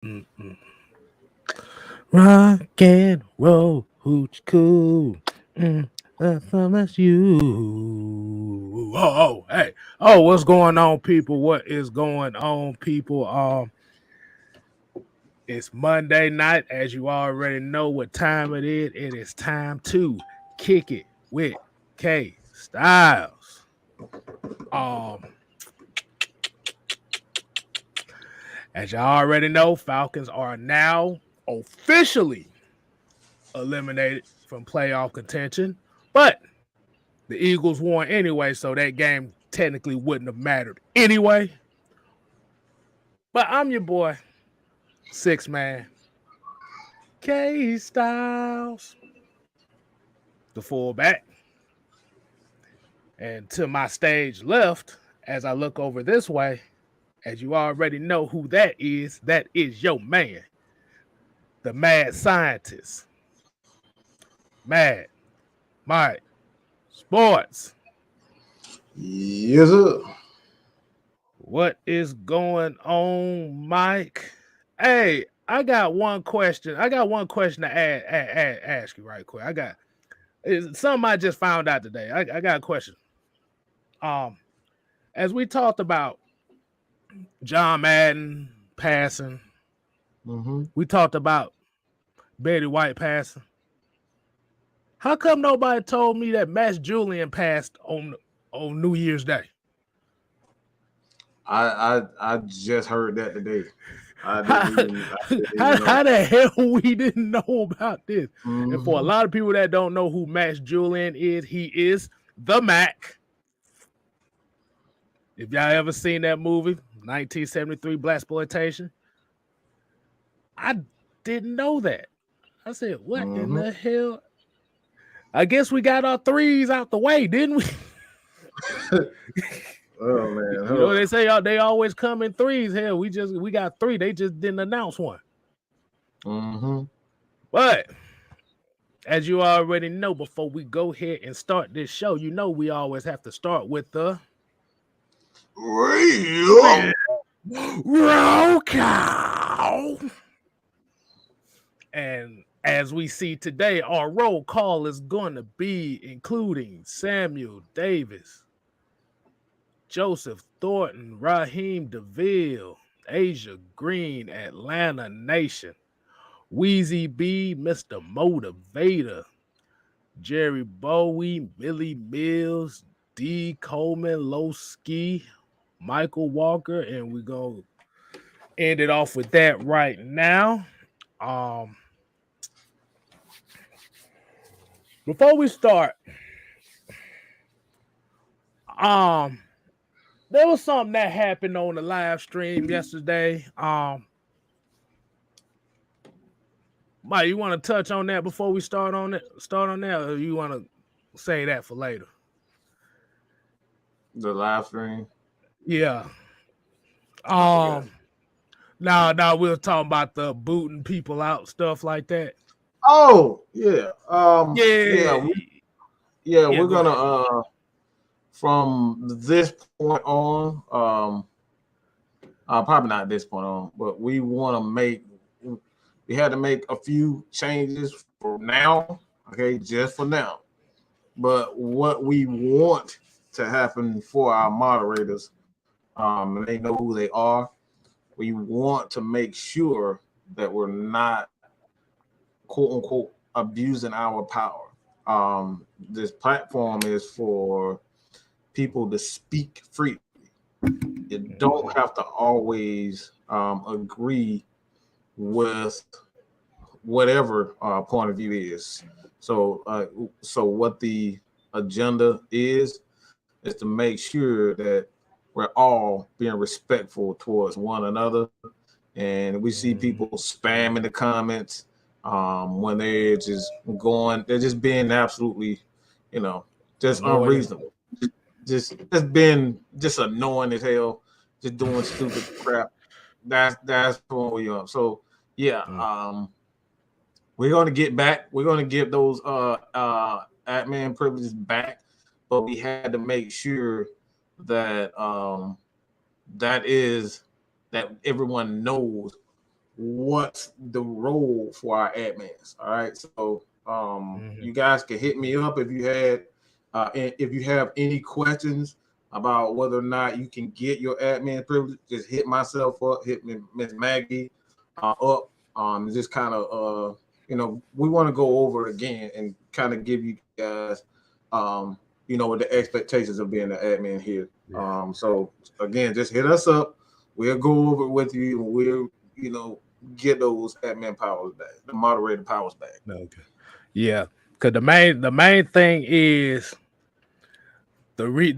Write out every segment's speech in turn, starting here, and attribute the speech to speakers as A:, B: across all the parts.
A: Mm-mm. Rock and roll, hooch cool. That's you. Hey. Oh, what's going on, people? What is going on, people? It's Monday night, as you already know what time it is. It is time to kick it with K Styles. Um, as you already know, Falcons are now officially eliminated from playoff contention, but the Eagles won anyway, so that game technically wouldn't have mattered anyway. But I'm your boy, six man, K Styles, the fullback. And to my stage left, as I look over this way, as you already know who that is your man, the mad scientist, Mad Mike Sports.
B: Yes, sir.
A: What is going on, Mike? Hey, I got one question. I got one question to ask you right quick. Something I just found out today. I got a question. Um, as we talked about John Madden passing,
B: Mm-hmm.
A: we talked about Betty White passing. How come nobody told me that Max Julian passed on New Year's Day?
B: I just heard that today.
A: How,
B: I didn't even know.
A: how the hell we didn't know about this? And for a
B: Mm-hmm.
A: lot of people that don't know who Max Julian is, he is the Mac. If y'all ever seen that movie, 1973 Blaxploitation, I didn't know that. I said, what in
B: Mm-hmm.
A: the hell? I guess we got our threes out the way, didn't we?
B: Oh man,
A: You know,
B: huh.
A: they say they always come in threes. Hell, we got three. They just didn't announce one.
B: Mm-hmm.
A: But as you already know, before we go ahead and start this show, you know we always have to start with the
B: Real.
A: roll call. And as we see today, our roll call is going to be including Samuel Davis, Joseph Thornton, Raheem DeVille, Asia Green, Atlanta Nation, Wheezy B, Mr. Motivator, Jerry Bowie, Millie Mills, D. Coleman, Lowski, Michael Walker, and we're going to end it off with that right now. Um, Before we start, um, there was something that happened on the live stream yesterday. Mike, you want to touch on that before we start on it? Start on that, or you want to say that for later?
B: The live stream.
A: Yeah.
B: I forgot.
A: Um. Now we are talking about the booting people out stuff like that.
B: Oh yeah.
A: Yeah.
B: Yeah.
A: Yeah.
B: We're
A: Go
B: gonna
A: ahead.
B: from this point on probably not this point on, but we had to make a few changes for now. Okay, just for now. But what we want to happen for our moderators, and they know who they are. We want to make sure that we're not quote unquote abusing our power. This platform is for people to speak freely. You don't have to always agree with whatever point of view is. So what the agenda is to make sure that we're all being respectful towards one another. And we see people spam in the comments when they're just being absolutely, you know, just
A: Annoying.
B: unreasonable, just being just annoying as hell, just doing stupid crap. That's what we are. So yeah,
A: Mm.
B: we're gonna get back. We're gonna give those admin privileges back, but we had to make sure that that everyone knows what's the role for our admins. All right, so you guys can hit me up if you have any questions about whether or not you can get your admin privilege. Just hit myself up, hit Miss Maggie up. Just kind of we want to go over it again and kind of give you guys what the expectations of being an admin here. Yeah. So again, just hit us up. We'll go over it with you, and we'll get those admin powers back, the moderator powers back.
A: Okay. Yeah, because the main thing is we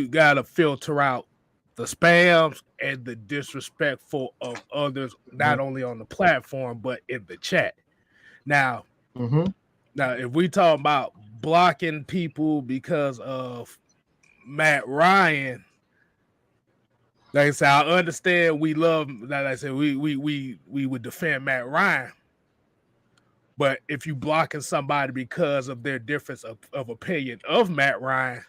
A: gotta filter out the spams and the disrespectful of others, not only on the platform but in the chat. Now, if we talk about blocking people because of Matt Ryan, like I said, I understand we love. Like I said, we would defend Matt Ryan, but if you blocking somebody because of their difference of opinion of Matt Ryan,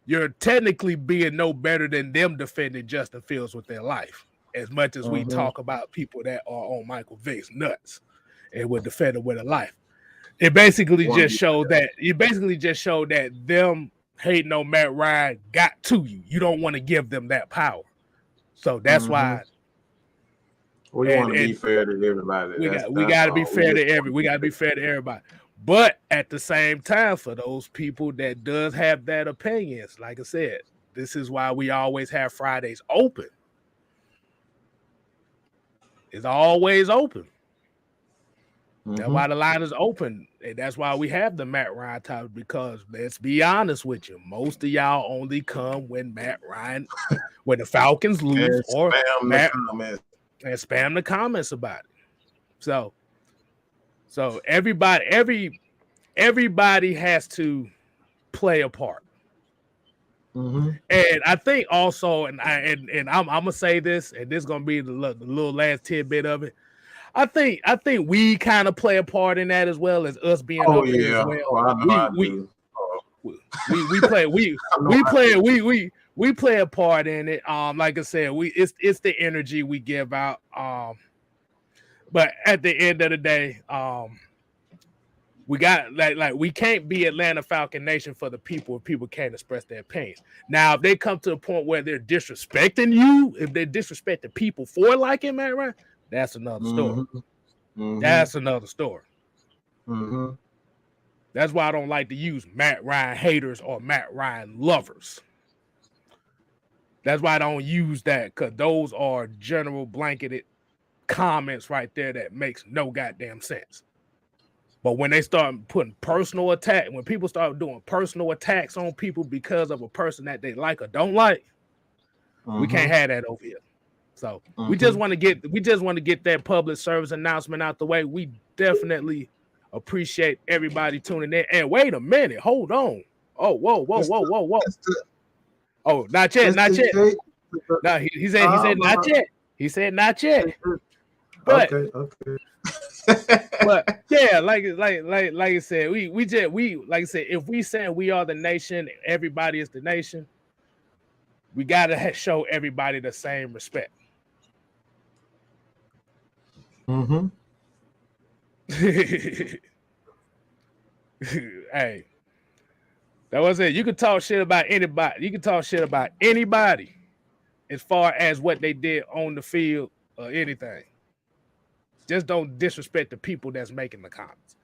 A: you're technically being no better than them defending Justin Fields with their life. As much as we talk about people that are on Michael Vick's nuts and would defend him with a life, it basically just showed that them hating on Matt Ryan got to you. You don't want to give them that power, so that's why
B: we want to be fair to everybody.
A: We got to be fair to everybody. But at the same time, for those people that does have that opinions, like I said, this is why we always have Fridays open. It's always open. That's why the line is open. And that's why we have the Matt Ryan topic, because let's be honest with you, most of y'all only come when Matt Ryan, when the Falcons lose, or Matt and spam the comments about it. So everybody has to play a part. And I think also, and I'm gonna say this, and this is gonna be the little last tidbit of it. I think we kind of play a part in that as well, as us being up here as well. We play a part in it. Like I said, it's the energy we give out. But at the end of the day, we got we can't be Atlanta Falcon Nation for the people if people can't express their opinions. Now, if they come to a point where they're disrespecting you, if they disrespect the people for liking Matt Ryan, that's another story. That's another story. That's why I don't like to use Matt Ryan haters or Matt Ryan lovers. That's why I don't use that, because those are general blanketed comments right there that makes no goddamn sense. But when they start putting personal attack, when people start doing personal attacks on people because of a person that they like or don't like, we can't have that over here. So we just want to get that public service announcement out the way. We definitely appreciate everybody tuning in. And wait a minute, hold on. Oh, whoa. Oh, not yet. No, he said not yet. He said not yet. But
B: okay.
A: But yeah, like I said, we like I said, if we say we are the nation, everybody is the nation, we gotta show everybody the same respect. Hey, that was it. You can talk shit about anybody. You can talk shit about anybody as far as what they did on the field or anything. Just don't disrespect the people that's making the comments.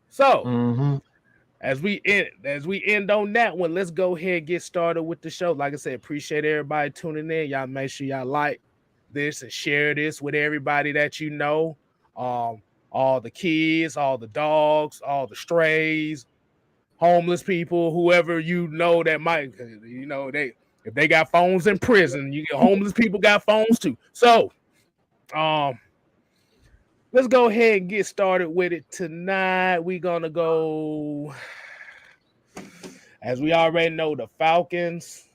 A: So as we end on that one, let's go ahead and get started with the show. Like I said, appreciate everybody tuning in. Y'all make sure y'all like this and share this with everybody that you know. All the kids, all the dogs, all the strays, homeless people, whoever you know that might, if they got phones in prison, homeless people got phones too. So, let's go ahead and get started with it tonight. We're gonna go, as we already know, the Falcons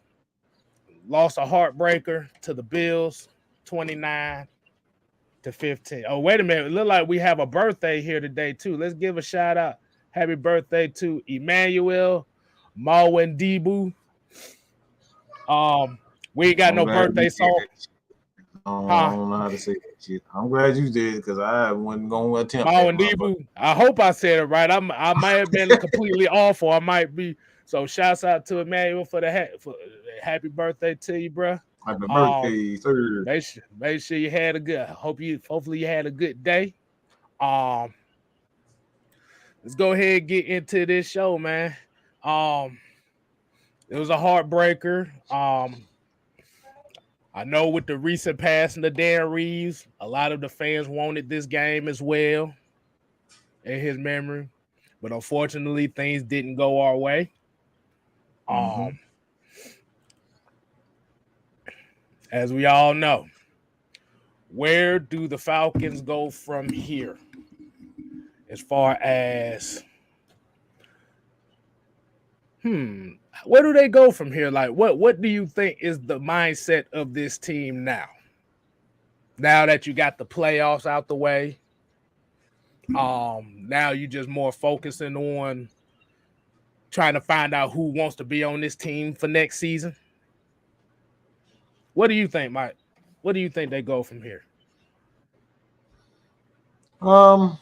A: lost a heartbreaker to the Bills, 29-15. Oh, wait a minute. It look like we have a birthday here today, too. Let's give a shout out. Happy birthday to Emmanuel Mawendibu. We ain't got no birthday song. Huh?
B: I don't know how to say that shit. I'm glad you did because I wasn't going to attempt that,
A: Mawan
B: motherfucker.
A: Debu. I hope I said it right. I might have been completely off, or I might be. So shouts out to Emmanuel for for happy birthday to you, bro.
B: Happy
A: Um,
B: birthday, sir.
A: make sure you had a good. Hopefully you had a good day. Um, let's go ahead and get into this show, man. Um, it was a heartbreaker. I know with the recent passing of Dan Reeves, a lot of the fans wanted this game as well in his memory, but unfortunately, things didn't go our way.
B: Mm-hmm.
A: As we all know, where do the Falcons go from here? As far as where do they go from here? Like, what do you think is the mindset of this team now? Now that you got the playoffs out the way, now you just more focusing on trying to find out who wants to be on this team for next season. What do you think, Mike? What do you think they go from here?
B: Um,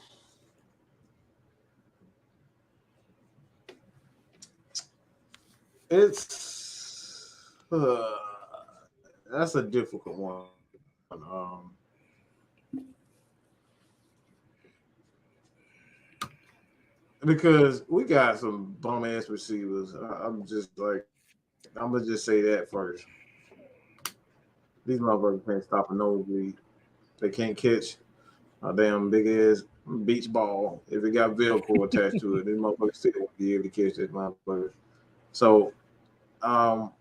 B: it's that's a difficult one. Because we got some bum ass receivers. I'm just like, I'm gonna just say that first. These motherfuckers can't stop a nosebleed. They can't catch a damn big ass beach ball if it got Velcro attached to it. These motherfuckers still won't be able to catch this motherfucker. So, um,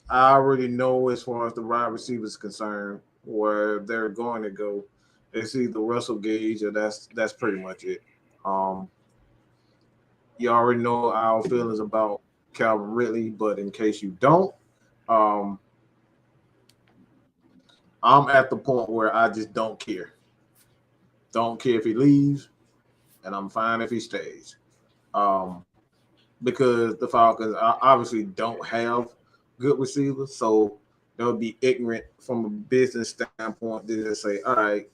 B: I already know as far as the wide receivers concerned where they're going to go. It's either Russell Gage or that's pretty much it. Um, you already know our feelings about Calvin Ridley, but in case you don't, um, I'm at the point where I just don't care. Don't care if he leaves, and I'm fine if he stays. Um, because the Falcons obviously don't have good receivers, so they'll be ignorant from a business standpoint to just say, all right,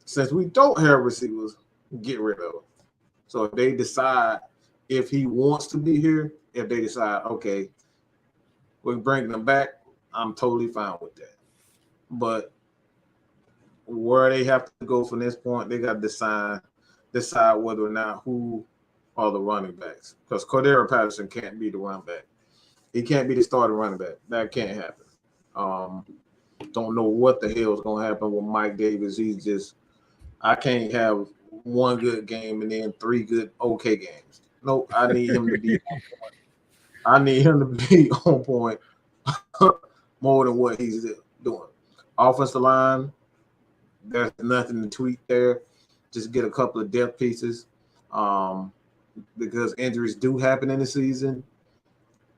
B: since we don't have receivers, get rid of them. So if they decide if he wants to be here, if they decide, okay, we're bringing him back, I'm totally fine with that. But where they have to go from this point, they got to decide whether or not who are the running backs. Because Cordero Patterson can't be the running back. He can't be the starting running back. That can't happen. Don't know what the hell is going to happen with Mike Davis. He's just, I can't have one good game and then three good okay games. Nope, I need him to be on point. I need him to be on point more than what he's doing. Offensive line, there's nothing to tweak there. Just get a couple of depth pieces because injuries do happen in the season.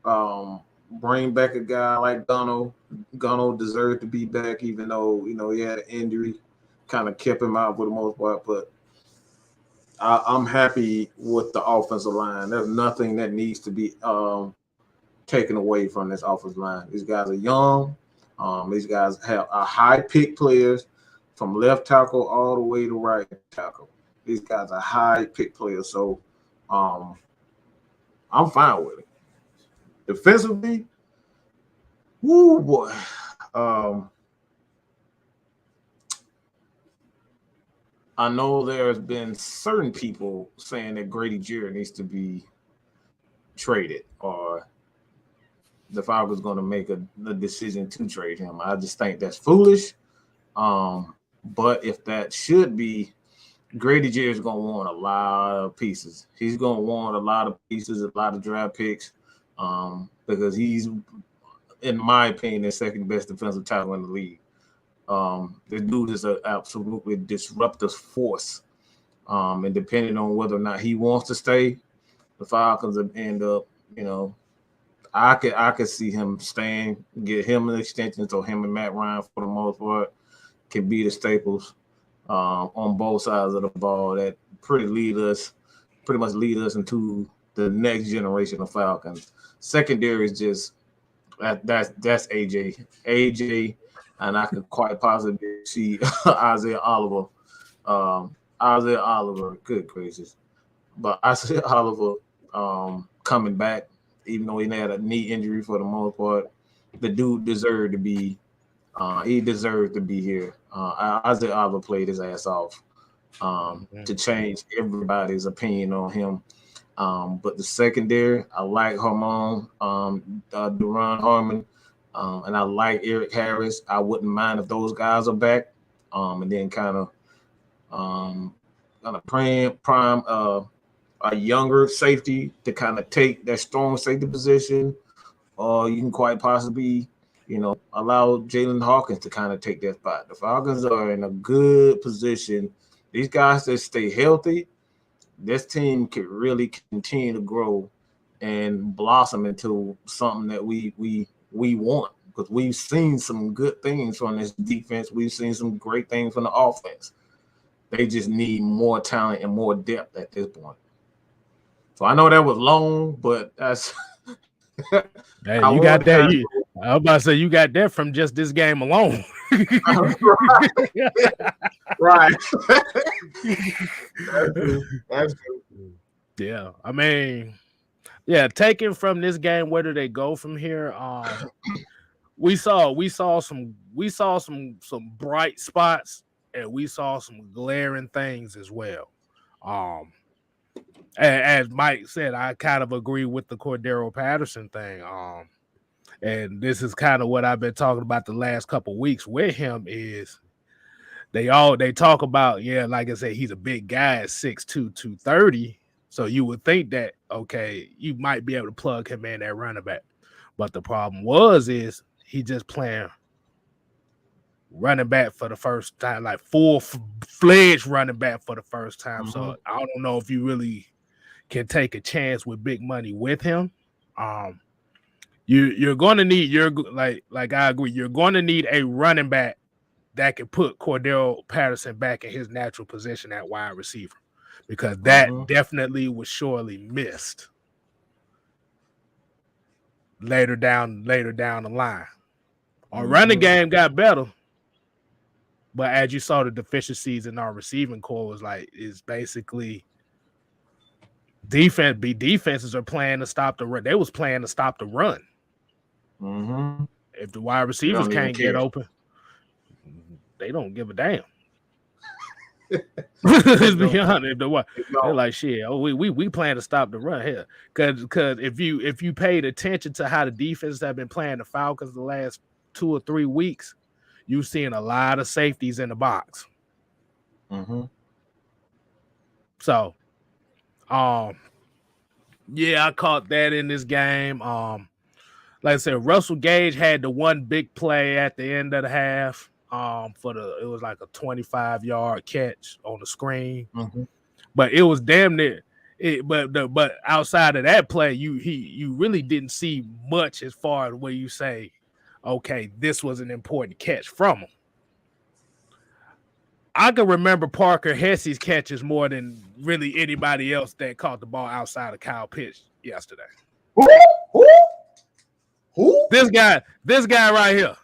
B: Bring back a guy like Gunno. Gunno deserved to be back, even though he had an injury, kind of kept him out for the most part. But I'm happy with the offensive line. There's nothing that needs to be taken away from this offensive line. These guys are young. These guys have a high pick players from left tackle all the way to right tackle. These guys are high pick players, so I'm fine with it. Defensively, woo boy. I know there's been certain people saying that Grady Jarrett needs to be traded or the Falcons going to make a decision to trade him. I just think that's foolish. But if that should be, Grady Jarrett's going to want a lot of pieces. He's going to want a lot of pieces, a lot of draft picks, because he's, in my opinion, the second best defensive tackle in the league. This dude is an absolutely disruptive force. And depending on whether or not he wants to stay, the Falcons end up, I could see him staying, get him an extension, so him and Matt Ryan, for the most part, can be the staples on both sides of the ball that pretty much lead us into the next generation of Falcons. Secondary is just that's AJ. AJ and I could quite possibly see Isaiah Oliver. Good gracious. But Isaiah Oliver coming back, even though he had a knee injury for the most part. The dude deserved to be here. Isaiah Oliver played his ass off to change everybody's opinion on him. But the secondary, I like Deron Harmon, and I like Eric Harris. I wouldn't mind if those guys are back. And then kind of prime a younger safety to kind of take that strong safety position, or you can quite possibly, allow Jalen Hawkins to kind of take that spot. The Falcons are in a good position. These guys that stay healthy, this team could really continue to grow and blossom into something that we want, because we've seen some good things from this defense. We've seen some great things from the offense. They just need more talent and more depth at this point. So I know that was long, but that's
A: hey, you got that. I was about to say you got that from just this game alone.
B: Right. That's true.
A: Yeah, I mean, yeah, taking from this game, where do they go from here? We saw some bright spots, and we saw some glaring things as well. As Mike said, I kind of agree with the Cordero Patterson thing. And this is kind of what I've been talking about the last couple of weeks with him is they talk about, like I said, he's a big guy at 6'2", 230. So you would think that, okay, you might be able to plug him in at running back. But the problem is he just playing running back for the first time, like full-fledged running back for the first time. Mm-hmm. So I don't know if you really can take a chance with big money with him. You're going to need like I agree. You're going to need a running back that can put Cordero Patterson back in his natural position at wide receiver, because that definitely was surely missed later down the line. Our running game got better, but as you saw, the deficiencies in our receiving core is basically defenses are playing to stop the run. They was playing to stop the run.
B: Mm-hmm.
A: If the wide receivers can't get open, they don't give a damn. Let's be honest. They're like, shit. Oh, we plan to stop the run here, because if you paid attention to how the defenses have been playing the Falcons the last 2 or 3 weeks, you've seen a lot of safeties in the box.
B: Mm-hmm.
A: So, I caught that in this game. Like I said, Russell Gage had the one big play at the end of the half. It was like a 25-yard catch on the screen, but it was damn near. But outside of that play, you really didn't see much as far as where you say, okay, this was an important catch from him. I can remember Parker Hesse's catches more than really anybody else that caught the ball outside of Kyle Pitts yesterday.
B: Who?
A: This guy right here.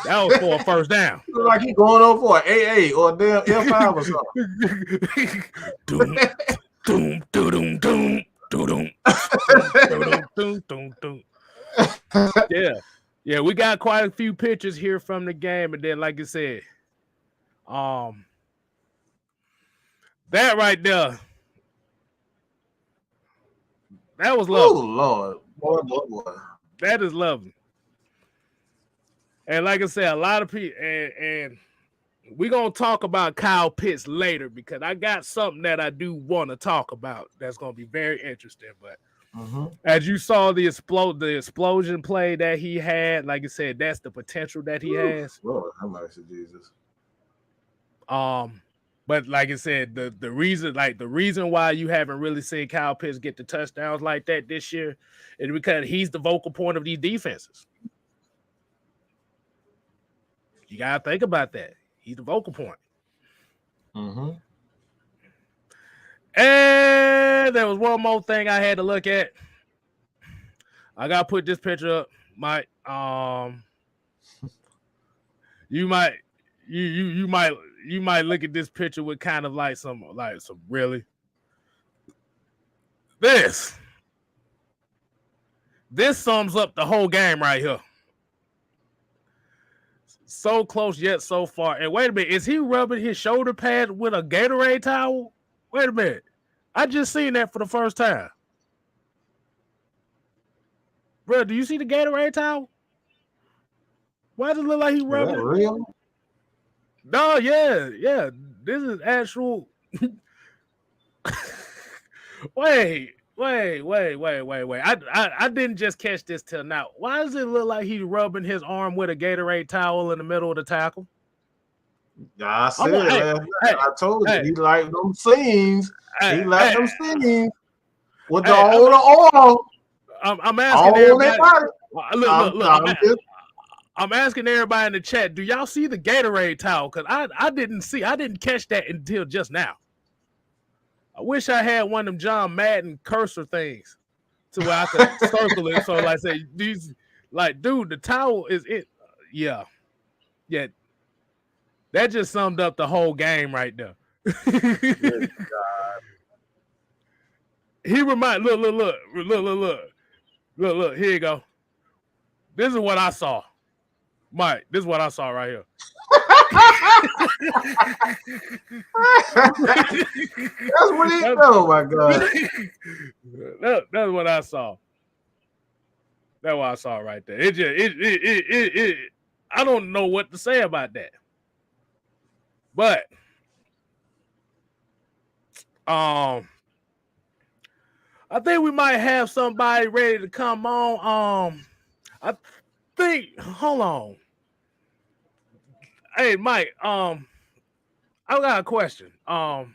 A: That was for a first down.
B: Look like he's going over for an AA or a damn F5 or
A: something. Yeah, we got quite a few pictures here from the game, and then, like I said, that right there, that was lovely.
B: Oh Lord, boy.
A: That is lovely. And like I said, a lot of people, and we're going to talk about Kyle Pitts later, because I got something that I do want to talk about that's going to be very interesting. But as you saw the explosion play that he had, like I said, that's the potential that he has.
B: Lord, how much of Jesus?
A: But like I said, the reason why you haven't really seen Kyle Pitts get the touchdowns like that this year is because he's the vocal point of these defenses. You gotta think about that. He's the vocal point. And there was one more thing I had to look at. I gotta put this picture up, Mike. You might look at this picture with kind of like some really this sums up the whole game right here. So close yet so far. And wait a minute, is he rubbing his shoulder pad with a Gatorade towel? Wait a minute. I just seen that for the first time. Bro, do you see the Gatorade towel? Why does it look like he rubbing it?
B: Real?
A: No, yeah. This is actual. Wait. I didn't just catch this till now. Why does it look like he's rubbing his arm with a Gatorade towel in the middle of the tackle?
B: I said, I told you, he liked them scenes. He liked them scenes with the older oil.
A: I'm asking everybody. Look. I'm asking everybody in the chat, do y'all see the Gatorade towel? Because I didn't catch that until just now. I wish I had one of them John Madden cursor things to where I could circle it. So like say these, like, dude, the towel is it. Yeah. That just summed up the whole game right there. He remind look. Here you go. This is what I saw. Mike, this is what I saw right here.
B: That's what he know, my God.
A: That's what I saw. That's what I saw right there. It I don't know what to say about that. But I think we might have somebody ready to come on. I think, hold on. Hey, Mike, I got a question. How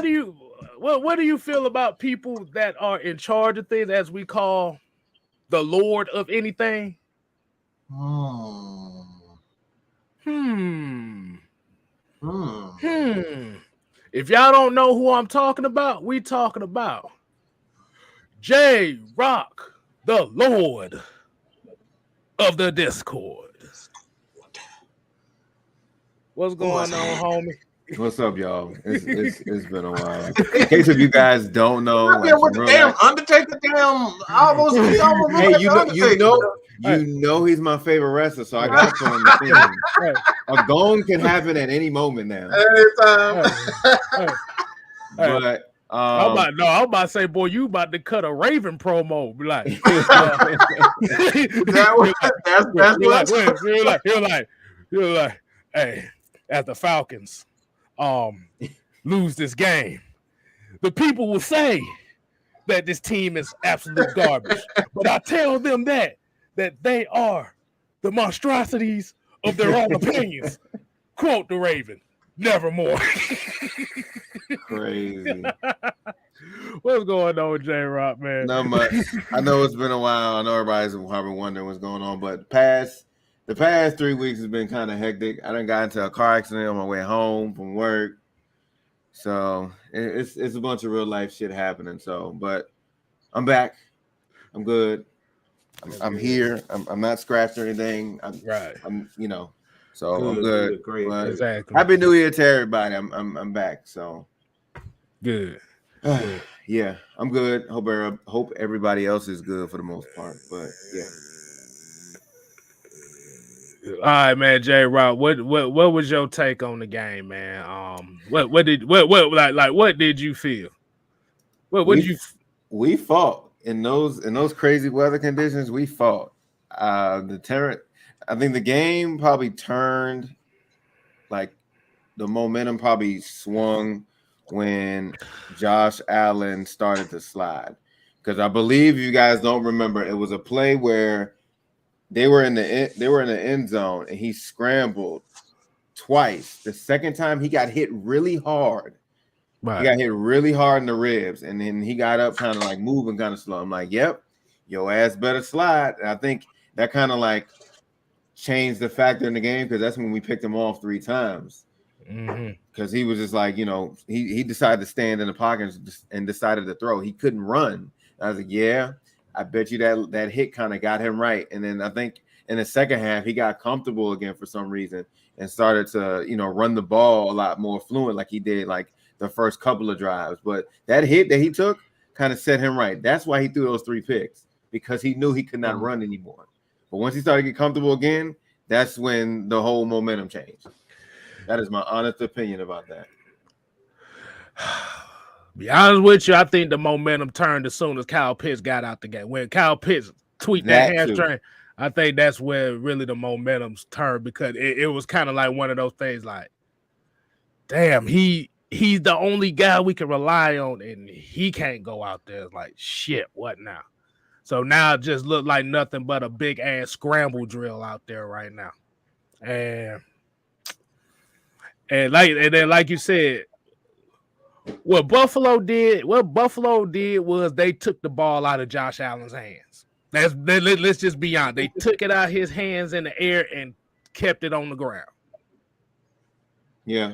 A: do you what do you feel about people that are in charge of things, as we call the Lord of anything? If y'all don't know who I'm talking about, we talking about J Rock, the Lord of the Discord. What's going on, homie?
C: What's up, y'all? It's been a while. In case if you guys don't know,
B: like, with the damn Undertaker, almost.
C: Hey, you know he's my favorite wrestler, so I got to on the thing. A gong can happen at any moment now. But
A: I'm about to say, boy, you about to cut a Raven promo. Be like, you're like, hey, as the Falcons lose this game, the people will say that this team is absolute garbage. But I tell them that they are the monstrosities of their own opinions. Quote the Raven, nevermore.
C: Crazy.
A: What's going on with J-Rock, man?
C: Not much. I know it's been a while. I know everybody's probably wondering what's going on, but the past 3 weeks has been kind of hectic. I done got into a car accident on my way home from work. So it's a bunch of real life shit happening. So, but I'm back. I'm good. I'm here. I'm not scratched or anything. I'm so good, I'm good.
B: Great.
A: Exactly.
C: Happy New Year to everybody. I'm back. So
A: good.
C: Yeah, I'm good. Hope everybody else is good for the most part. But yeah.
A: All right, man, J Rock. What was your take on the game, man? What did you feel?
C: We fought in those crazy weather conditions. We fought. I think the game probably turned, like the momentum probably swung when Josh Allen started to slide. Because I believe you guys don't remember, it was a play where they were in the end zone and he scrambled twice. The second time he got hit really hard. Right. He got hit really hard in the ribs, and then he got up kind of like moving kind of slow. I'm like, yep, your ass better slide. And I think that kind of like changed the factor in the game, because that's when we picked him off 3 times. Because he was just like, he decided to stand in the pocket and decided to throw. He couldn't run I was like, yeah, I bet you that hit kind of got him right. And then I think in the second half, he got comfortable again for some reason and started to, run the ball a lot more fluent like he did like the first couple of drives. But that hit that he took kind of set him right. That's why he threw those 3 picks, because he knew he could not run anymore. But once he started to get comfortable again, that's when the whole momentum changed. That is my honest opinion about that.
A: Be honest with you, I think the momentum turned as soon as Kyle Pitts got out the game. When Kyle Pitts tweaked that hamstring, I think that's where really the momentum's turned, because it was kind of like one of those things like, damn, he's the only guy we can rely on, and he can't go out there. Like, shit, what now? So now it just looked like nothing but a big ass scramble drill out there right now. And then like you said, what Buffalo did was they took the ball out of Josh Allen's hands. Let's just be honest. They took it out of his hands in the air and kept it on the ground.
C: Yeah.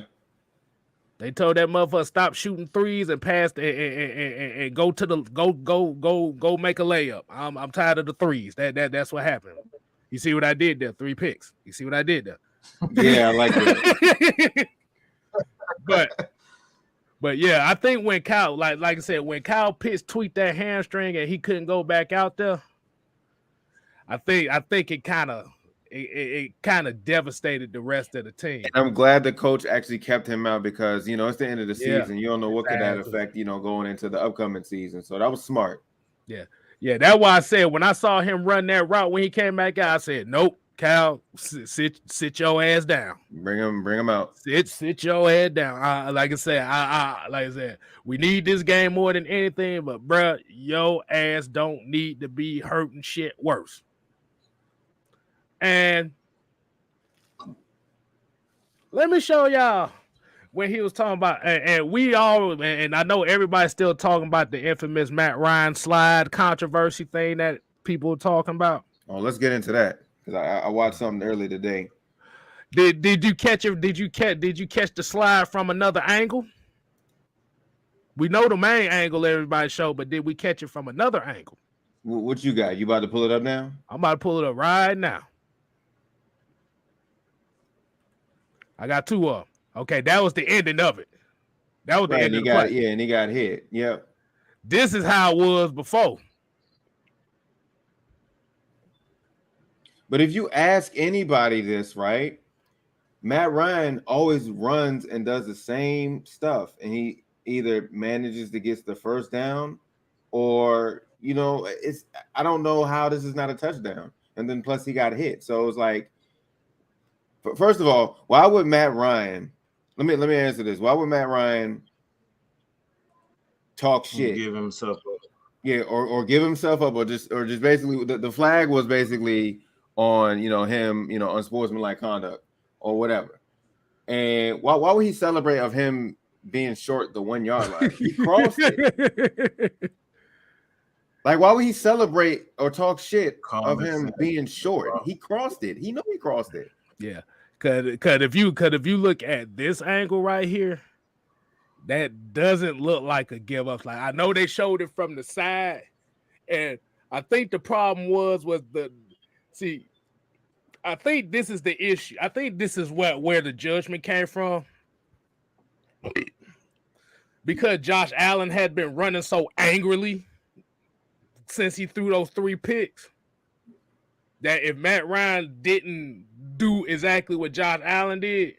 A: They told that motherfucker stop shooting threes and pass and go to the go make a layup. I'm tired of the threes. That's what happened. You see what I did there? 3 picks. You see what I did there?
C: Yeah, I like that.
A: But yeah, I think when Kyle, like I said, when Kyle Pitts tweaked that hamstring and he couldn't go back out there, I think it kind of devastated the rest of the team.
C: And I'm glad the coach actually kept him out, because it's the end of the season. You don't know what could that affect, going into the upcoming season. So that was smart.
A: Yeah, that's why I said when I saw him run that route when he came back out, I said, nope, Kyle, sit your ass down.
C: Bring him out.
A: Sit your ass down. Like I said, we need this game more than anything, but bro, your ass don't need to be hurting shit worse. And let me show y'all when he was talking about, and I know everybody's still talking about the infamous Matt Ryan slide controversy thing that people were talking about.
C: Oh, let's get into that, because I watched something earlier today.
A: Did you catch it? Did you catch the slide from another angle? We know the main angle everybody showed, but did we catch it from another angle?
C: What you got? You about to pull it up now?
A: I'm about to pull it up right now. I got 2 of them. Okay, that was the ending of it. That was the end of the play.
C: Yeah, and he got hit. Yep.
A: This is how it was before.
C: But if you ask anybody this, right, Matt Ryan always runs and does the same stuff, and he either manages to get the first down, or I don't know how this is not a touchdown. And then plus he got hit. So it was like, first of all, why would Matt Ryan? Let me answer this. Why would Matt Ryan talk shit?
B: Give himself up.
C: Yeah, or give himself up, or just basically the flag was basically on him unsportsmanlike conduct or whatever. And why would he celebrate of him being short the 1 yard line? He crossed it. Like, why would he celebrate or talk shit of him being short? He crossed it. He know he crossed it.
A: Yeah, cause if you look at this angle right here, that doesn't look like a give up. Like, I know they showed it from the side, and I think the problem was I think this is the issue. I think this is where the judgment came from, because Josh Allen had been running so angrily since he threw those 3 picks, that if Matt Ryan didn't do exactly what Josh Allen did,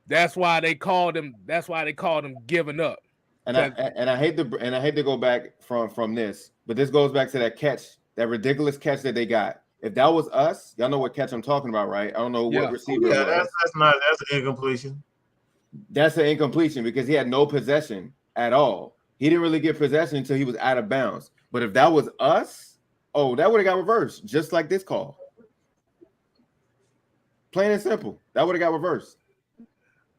A: that's why they called him giving up.
C: And I hate to go back from this, but this goes back to that catch, that ridiculous catch that they got. If that was us, y'all know what catch I'm talking about, right? I don't know what receiver.
B: Yeah, that's an incompletion.
C: That's an incompletion because he had no possession at all. He didn't really get possession until he was out of bounds. But if that was us, that would have got reversed, just like this call. Plain and simple. That would have got reversed.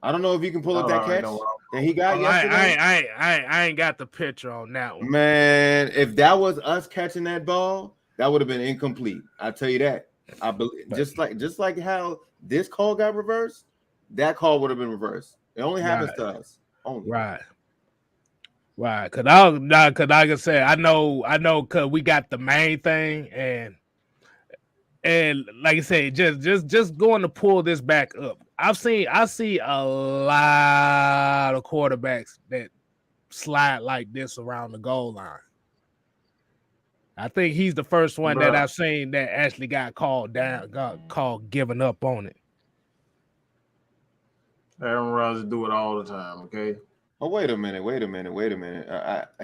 C: I don't know if you can pull up that catch that he got yesterday.
A: I ain't got the picture on that one.
C: Man, if that was us catching that ball, that would have been incomplete. I tell you that. I believe just like how this call got reversed, that call would have been reversed. It only happens to us. Only.
A: Right. Right, cause like I said, I know, cause we got the main thing, and like I said, just going to pull this back up. I see a lot of quarterbacks that slide like this around the goal line. I think he's the first one that I've seen that actually got called down, got called giving up on it.
B: Aaron Rodgers do it all the time. Okay.
C: Oh, wait a minute.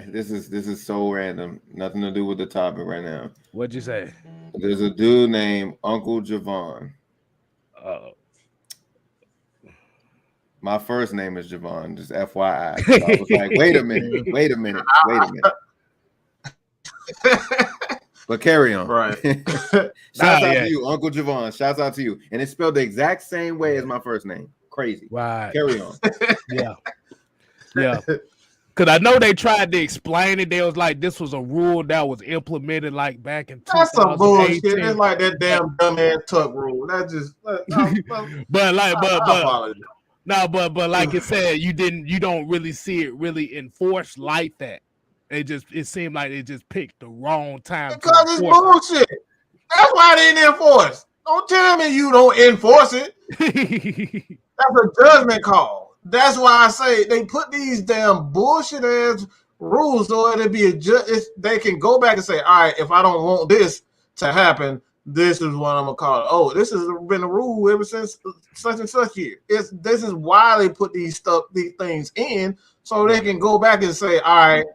C: This is so random. Nothing to do with the topic right now.
A: What'd you say?
C: There's a dude named Uncle Javon. My first name is Javon, just FYI. So I was like, wait a minute. But carry on.
B: Right.
C: Shouts out to you, Uncle Javon. Shouts out to you. And it's spelled the exact same way as my first name. Crazy.
A: Right.
C: Carry on.
A: Yeah. Because I know they tried to explain it. They was like, this was a rule that was implemented like back in 2018.
B: That's some bullshit. It's like that damn dumbass tuck rule. That's just.
A: But like it said, you don't really see it really enforced like that. It seemed like they just picked the wrong time.
B: Because it's bullshit. That's why they didn't enforce. Don't tell me you don't enforce it. That's a judgment call. That's why I say they put these damn bullshit ass rules so it'll be they can go back and say, all right, if I don't want this to happen, this is what I'm gonna call it. Oh, this has been a rule ever since such and such year. This is why they put these things in so they can go back and say, all right,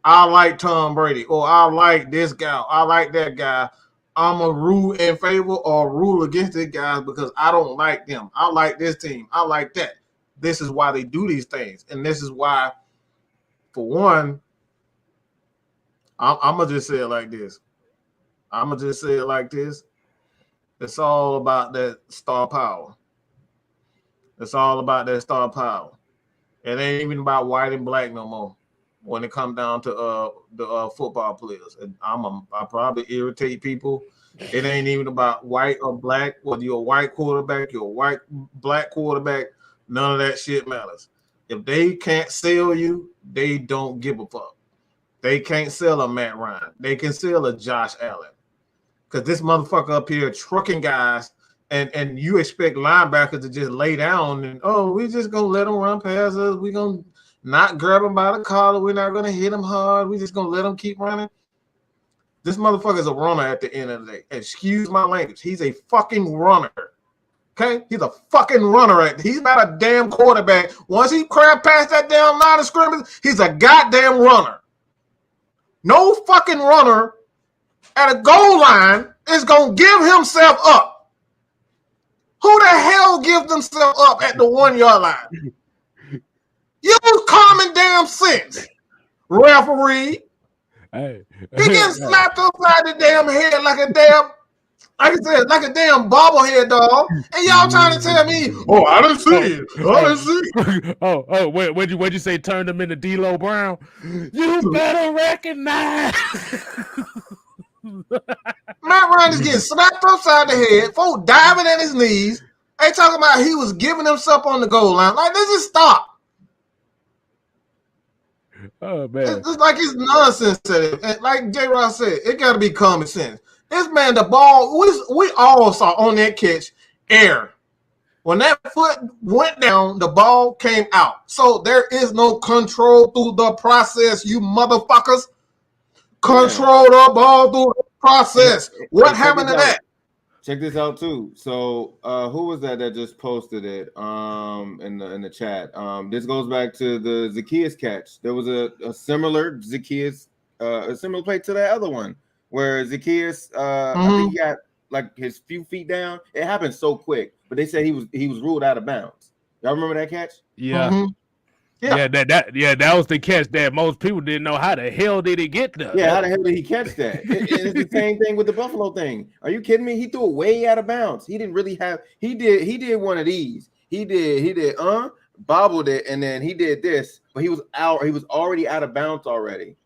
B: I like Tom Brady, or I like this guy, I like that guy. I'm a rule in favor or rule against these guys because I don't like them. I like this team. I like that. This is why they do these things. And this is why, for one, I'm going to just say it like this. It's all about that star power. It ain't even about white and black no more when it comes down to the football players. And I probably irritate people. It ain't even about white or black, whether you're a white quarterback, you're a white black quarterback. None of that shit matters. If they can't sell you, they don't give a fuck. They can't sell a Matt Ryan. They can sell a Josh Allen. Because this motherfucker up here trucking guys, and you expect linebackers to just lay down and, we just going to let them run past us. We're going to not grab them by the collar. We're not going to hit them hard. We're just going to let them keep running. This motherfucker is a runner at the end of the day. Excuse my language. He's a fucking runner. Okay? He's a fucking runner. He's not a damn quarterback. Once he crab past that damn line of scrimmage, he's a goddamn runner. No fucking runner at a goal line is going to give himself up. Who the hell gives themselves up at the 1 yard line? Use common damn sense, referee.
A: Hey.
B: He getting slapped upside the damn head like a damn bobblehead dog. And y'all trying to tell me, I didn't see it.
A: What'd you say? Turned him into D-Lo Brown? You better recognize.
B: Matt Ryan is getting slapped upside the head, folk diving at his knees. They talking about he was giving himself on the goal line. Like, this is stop.
A: Oh, man.
B: It's like it's nonsense. And like J. Ross said, it got to be common sense. This man, the ball, we all saw on that catch air. When that foot went down, the ball came out. So there is no control through the process, you motherfuckers. Control the ball through the process. What happened to that?
C: Check this out too. So who was that just posted it in the chat? This goes back to the Zacchaeus catch. There was a similar Zacchaeus, a similar play to that other one where Zacchaeus I think he got like his few feet down. It happened so quick, but they said he was ruled out of bounds. Y'all remember that catch?
A: Yeah. Yeah, that was the catch that most people didn't know how the hell did he get there.
C: Yeah, how the hell did he catch that? It's the same thing with the Buffalo thing. Are you kidding me? He threw it way out of bounds. He didn't really have. He did one of these. He did bobbled it, and then he did this, but he was out. He was already out of bounds already.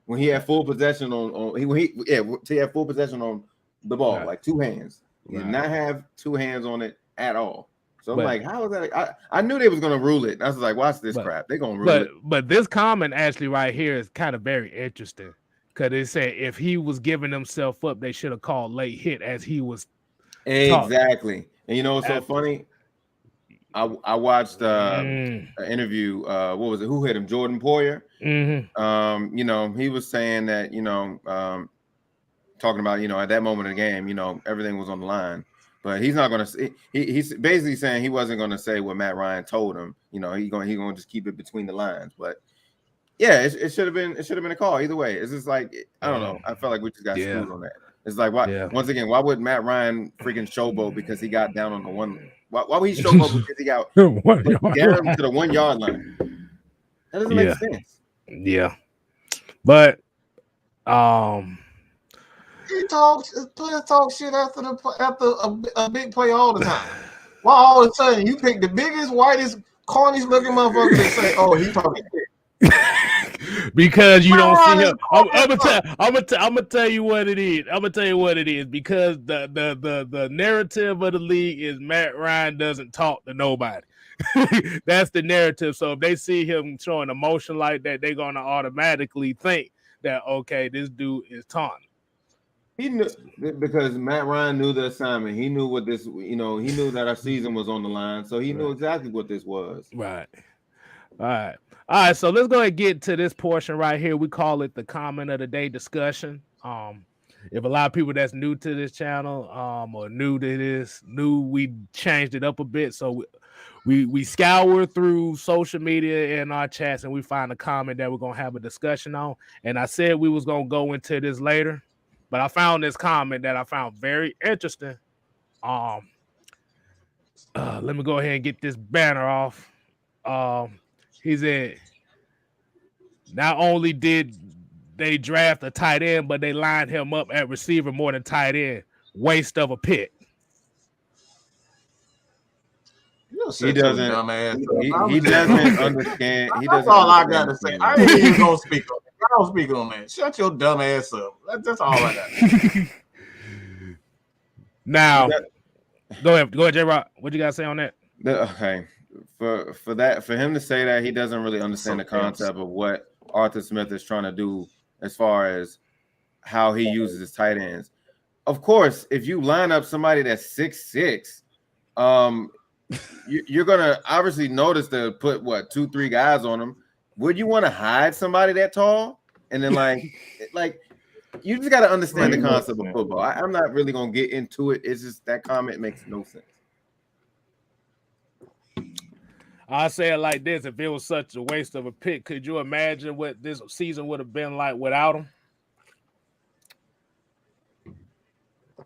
C: When he had full possession he had full possession on the ball, like two hands. He did not have two hands on it at all. So I'm like, how is that? I knew they was gonna rule it. I was like, watch this crap. They're gonna rule it.
A: But this comment actually right here is kind of very interesting because it said if he was giving himself up, they should have called late hit as he was
C: exactly. And you know what's so funny? I watched an interview. What was it? Who hit him? Jordan Poyer.
A: Mm-hmm.
C: You know, he was saying that, you know, talking about, you know, at that moment of the game, you know, everything was on the line. But he's not gonna. He's basically saying he wasn't gonna say what Matt Ryan told him. You know, he's gonna just keep it between the lines. But yeah, it should have been a call either way. It's just like, I don't know. I felt like we just got screwed on that. It's like, why? Once again, why would Matt Ryan freaking showboat because he got down on the one? Why would he showboat because he got down to the 1 yard line? That doesn't make sense.
A: Yeah, but
B: players talk shit after a big play all the time. Why all of a sudden you pick the biggest, whitest, corniest looking motherfucker to say, "Oh, he talking shit."
A: Because you don't see him. I'm gonna tell you what it is. I'm gonna tell you what it is because the narrative of the league is Matt Ryan doesn't talk to nobody. That's the narrative. So if they see him showing emotion like that, they're gonna automatically think that okay, this dude is taunting.
C: He knew because Matt Ryan knew the assignment. He knew what this, you know, he knew that our season was on the line, so he knew exactly what this was.
A: Right. All right. So let's go ahead and get to this portion right here. We call it the comment of the day discussion. If a lot of people that's new to this channel, or new to this, we changed it up a bit. So we scour through social media and our chats, and we find a comment that we're gonna have a discussion on. And I said we was gonna go into this later. But I found this comment that I found very interesting. Let me go ahead and get this banner off. He said, not only did they draft a tight end, but they lined him up at receiver more than tight end. Waste of a pick.
C: He doesn't. He doesn't understand.
B: That's all I gotta say. I ain't even gonna speak on it. I don't speak on that. Shut your dumb ass up. That's all I got.
A: Now, go ahead, J-Rock. What you gotta say on that?
C: Okay, for him to say that, he doesn't really understand the concept of what Arthur Smith is trying to do as far as how he uses his tight ends. Of course, if you line up somebody that's 6'6", you're gonna obviously notice to put 2-3 guys on him. Would you want to hide somebody that tall? And then like you just got to understand the concept of football. I'm not really gonna get into it. It's just that comment makes no sense.
A: I'll say it like this: if it was such a waste of a pick, could you imagine what this season would have been like without him?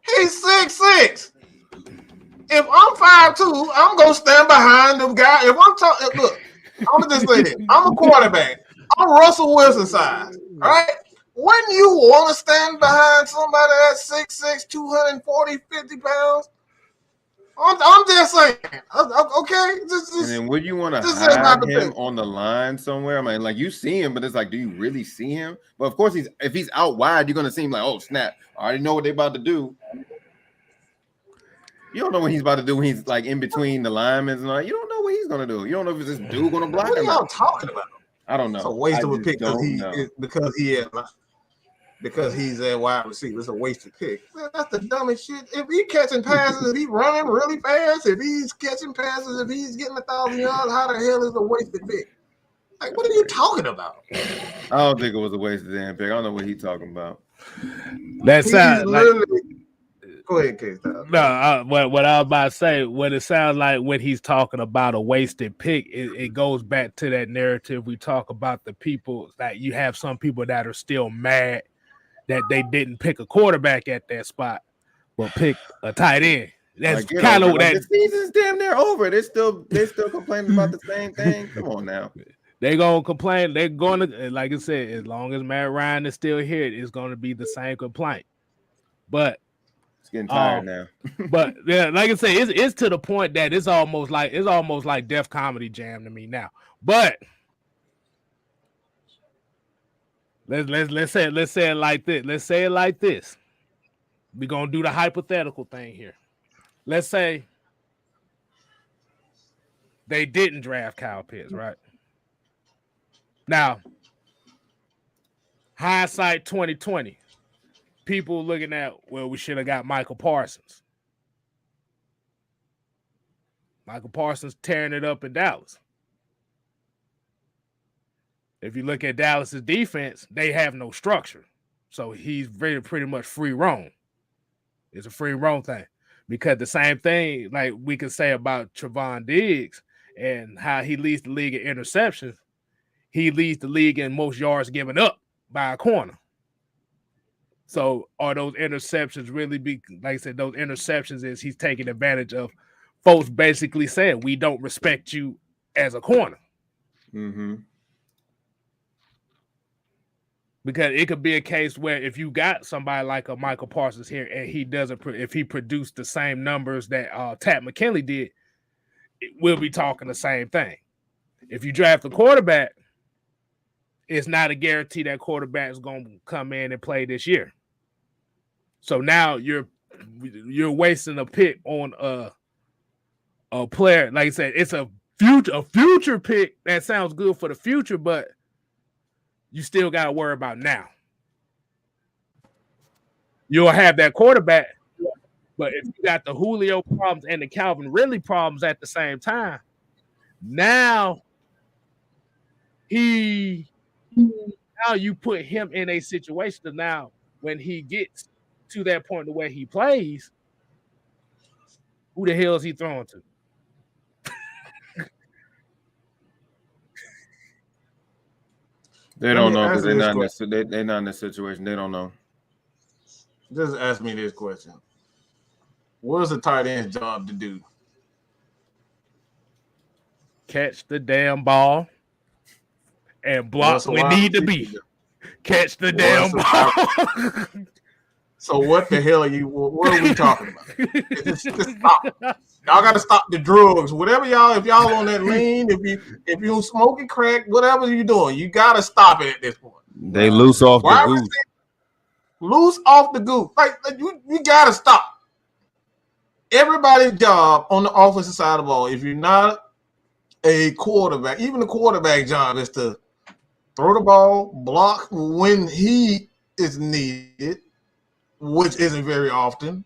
B: He's 6'6". If I'm 5'2", I'm gonna stand behind the guy. If I'm talking, look, I'm gonna just say this: I'm a quarterback. I'm Russell Wilson size. All right. Wouldn't you want to stand behind somebody that's 6'6", 240, 50 pounds? I'm just saying. Okay.
C: And then would you want to hide him on the line somewhere? I mean, like you see him, but it's like, do you really see him? But of course, if he's out wide, you're gonna see him like, oh snap! I already know what they're about to do. You don't know what he's about to do when he's like in between the linemen and all. You don't know what he's gonna do. You don't know if it's this dude gonna block him.
B: What are y'all talking about?
C: I don't know.
B: It's a waste of a pick because he's a wide receiver. It's a wasted pick. Man, that's the dumbest shit. If he's catching passes, if he's running really fast, if he's catching passes, if he's getting 1,000 yards, how the hell is a wasted pick? Like, what are you talking about?
C: I don't think it was a wasted damn pick. I don't know what he's talking about.
A: That sounds like.
B: Go ahead, Kstylzz.
A: No, what I was about to say, what it sounds like when he's talking about a wasted pick, it goes back to that narrative we talk about the people that you have some people that are still mad that they didn't pick a quarterback at that spot, but pick a tight end. That's kind of that.
C: The season's damn near over. They're still complaining about the same thing. Come on now.
A: They're gonna complain. They're gonna, like I said, as long as Matt Ryan is still here, it's gonna be the same complaint. But
C: it's getting tired now.
A: But yeah, like I say, it's to the point that it's almost like Def Comedy Jam to me now. But let's say it like this. Let's say it like this. We're gonna do the hypothetical thing here. Let's say They didn't draft Kyle Pitts, right? Now, hindsight 2020. People looking at, well, we should have got Michael Parsons. Michael Parsons tearing it up in Dallas. If you look at Dallas's defense, they have no structure. So he's pretty much free roam. It's a free roam thing. Because the same thing, like we could say about Trevon Diggs and how he leads the league in interceptions, he leads the league in most yards given up by a corner. So are those interceptions really like I said, those interceptions is he's taking advantage of folks basically saying, we don't respect you as a corner.
C: Mm-hmm.
A: Because it could be a case where if you got somebody like a Michael Parsons here and he doesn't, if he produced the same numbers that Tat McKinley did, we'll be talking the same thing. If you draft a quarterback, it's not a guarantee that quarterback is going to come in and play this year. So now you're wasting a pick on a player. Like I said, it's a future pick that sounds good for the future, but you still got to worry about now. You'll have that quarterback, but if you got the Julio problems and the Calvin Ridley problems at the same time, now you put him in a situation that now when he gets to that point the way he plays, who the hell is he throwing to?
C: They don't know because they're not in this situation. They don't know.
B: Just ask me this question. What is a tight end's job to do?
A: Catch the damn ball and block when need to be. Catch the damn ball.
B: So what the hell what are we talking about? Just stop. Y'all got to stop the drugs. Whatever if y'all on that lean, if you smoking crack, whatever you doing, you got to stop it at this point.
C: They loose off the goose.
B: Loose off the goose. Like you got to stop. Everybody's job on the offensive side of the ball, if you're not a quarterback, even the quarterback job is to throw the ball, block when he is needed, which isn't very often.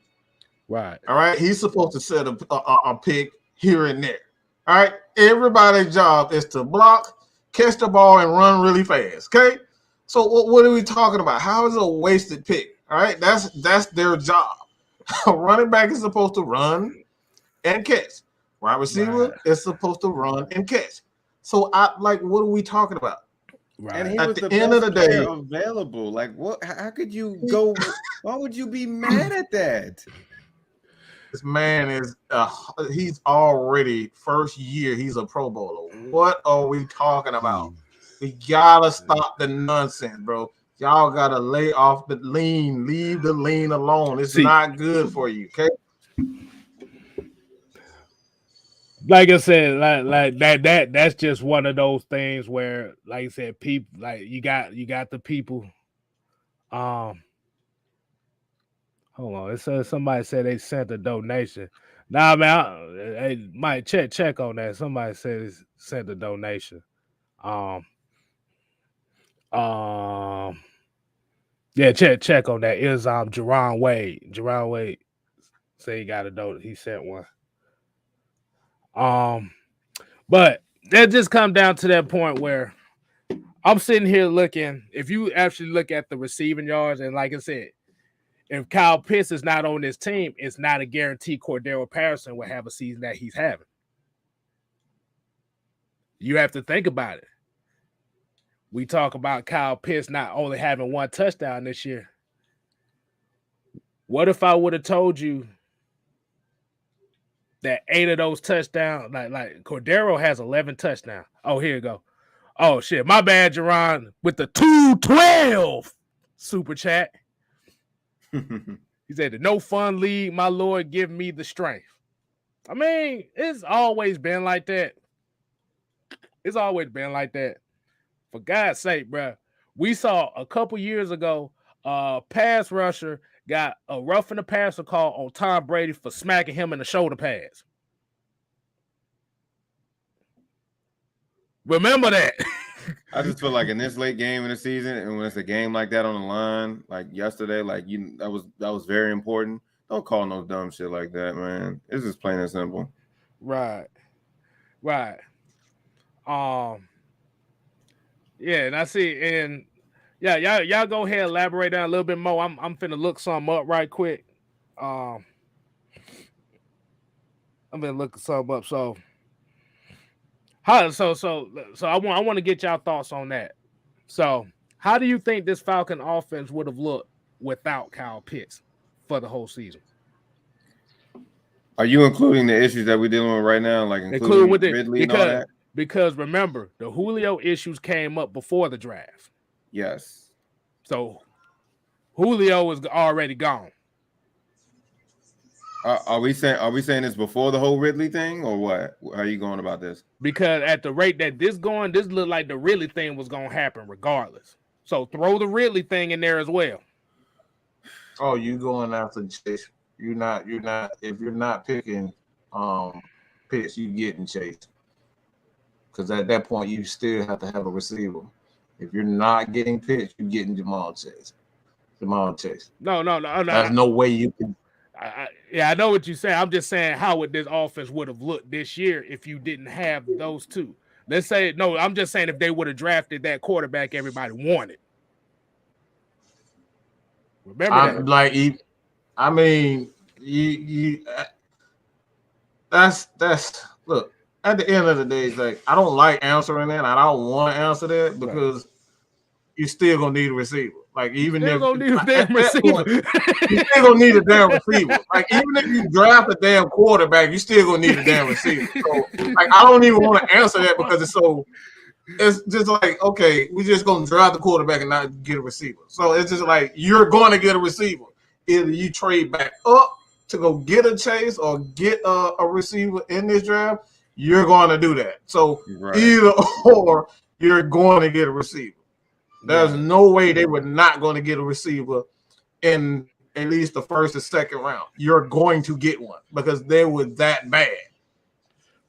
A: Right.
B: All right. He's supposed to set a pick here and there. All right. Everybody's job is to block, catch the ball, and run really fast. Okay. So what are we talking about? How is it a wasted pick? All right. That's their job. A running back is supposed to run and catch. Wide receiver is supposed to run and catch. So what are we talking about?
C: Right. And he was the end of the day available. Like what? How could you go? Why would you be mad at that?
B: This man is he's already first year. He's a Pro Bowler. What are we talking about? We gotta stop the nonsense, bro. Y'all gotta lay off the lean. Leave the lean alone. It's not good for you. Okay.
A: Like I said, like that's just one of those things where, like I said, people like you got the people. Hold on. It says somebody said they sent a donation. Nah, man, hey, Mike, check on that. Somebody said they sent a donation. Yeah, check on that. It was Jerron Wade. Jerron Wade said he got a donation. He sent one. But that just come down to that point where I'm sitting here looking. If you actually look at the receiving yards, and like I said, if Kyle Pitts is not on this team, it's not a guarantee Cordero Patterson will have a season that he's having. You have to think about it. We talk about Kyle Pitts not only having one touchdown this year. What if I would have told you that 8 of those touchdowns, like Cordero has 11 touchdowns. Oh, here you go. Oh, shit. My bad, Jerron, with the 212 super chat. He said, the no fun league, my Lord, give me the strength. I mean, it's always been like that. It's always been like that. For God's sake, bro. We saw a couple years ago, pass rusher got a roughing the passer call on Tom Brady for smacking him in the shoulder pads. Remember that.
C: I just feel like in this late game in the season, and when it's a game like that on the line, like yesterday, like that was very important. Don't call no dumb shit like that, man. It's just plain and simple.
A: Right. Yeah, and I see, and yeah, y'all go ahead and elaborate on a little bit more. I'm finna look something up right quick. I'm gonna look something up. So I want to get y'all thoughts on that. So how do you think this Falcon offense would have looked without Kyle Pitts for the whole season?
C: Are you including the issues that we're dealing with right now, like including with Ridley and all that?
A: Because remember, the Julio issues came up before the draft.
C: Yes.
A: So Julio is already gone.
C: Are we saying this before the whole Ridley thing, or what? How are you going about this?
A: Because at the rate that this looked like the Ridley thing was going to happen regardless. So throw the Ridley thing in there as well.
B: Oh, you going after Chase? You're not. If you're not picking Pitts, you getting Chase. Because at that point, you still have to have a receiver. If you're not getting Pitts, you're getting Jamal Chase. No. There's no way you can.
A: I know what you're saying. I'm just saying how would this offense would have looked this year if you didn't have those two. Let's say no. I'm just saying if they would have drafted that quarterback everybody wanted. Remember that.
B: I mean, that's look. At the end of the day, it's like I don't like answering that. I don't want to answer that because you're still gonna need a receiver. Like even if
A: gonna need a damn receiver,
B: you still gonna need a damn receiver. Like even if you draft a damn quarterback, you still gonna need a damn receiver. So like I don't even want to answer that because it's just like, okay, we're just gonna draft the quarterback and not get a receiver. So it's just like you're going to get a receiver. Either you trade back up to go get a Chase or get a receiver in this draft, you're going to do that. So either or, you're going to get a receiver. There's no way they were not going to get a receiver in at least the first or second round. You're going to get one because they were that bad.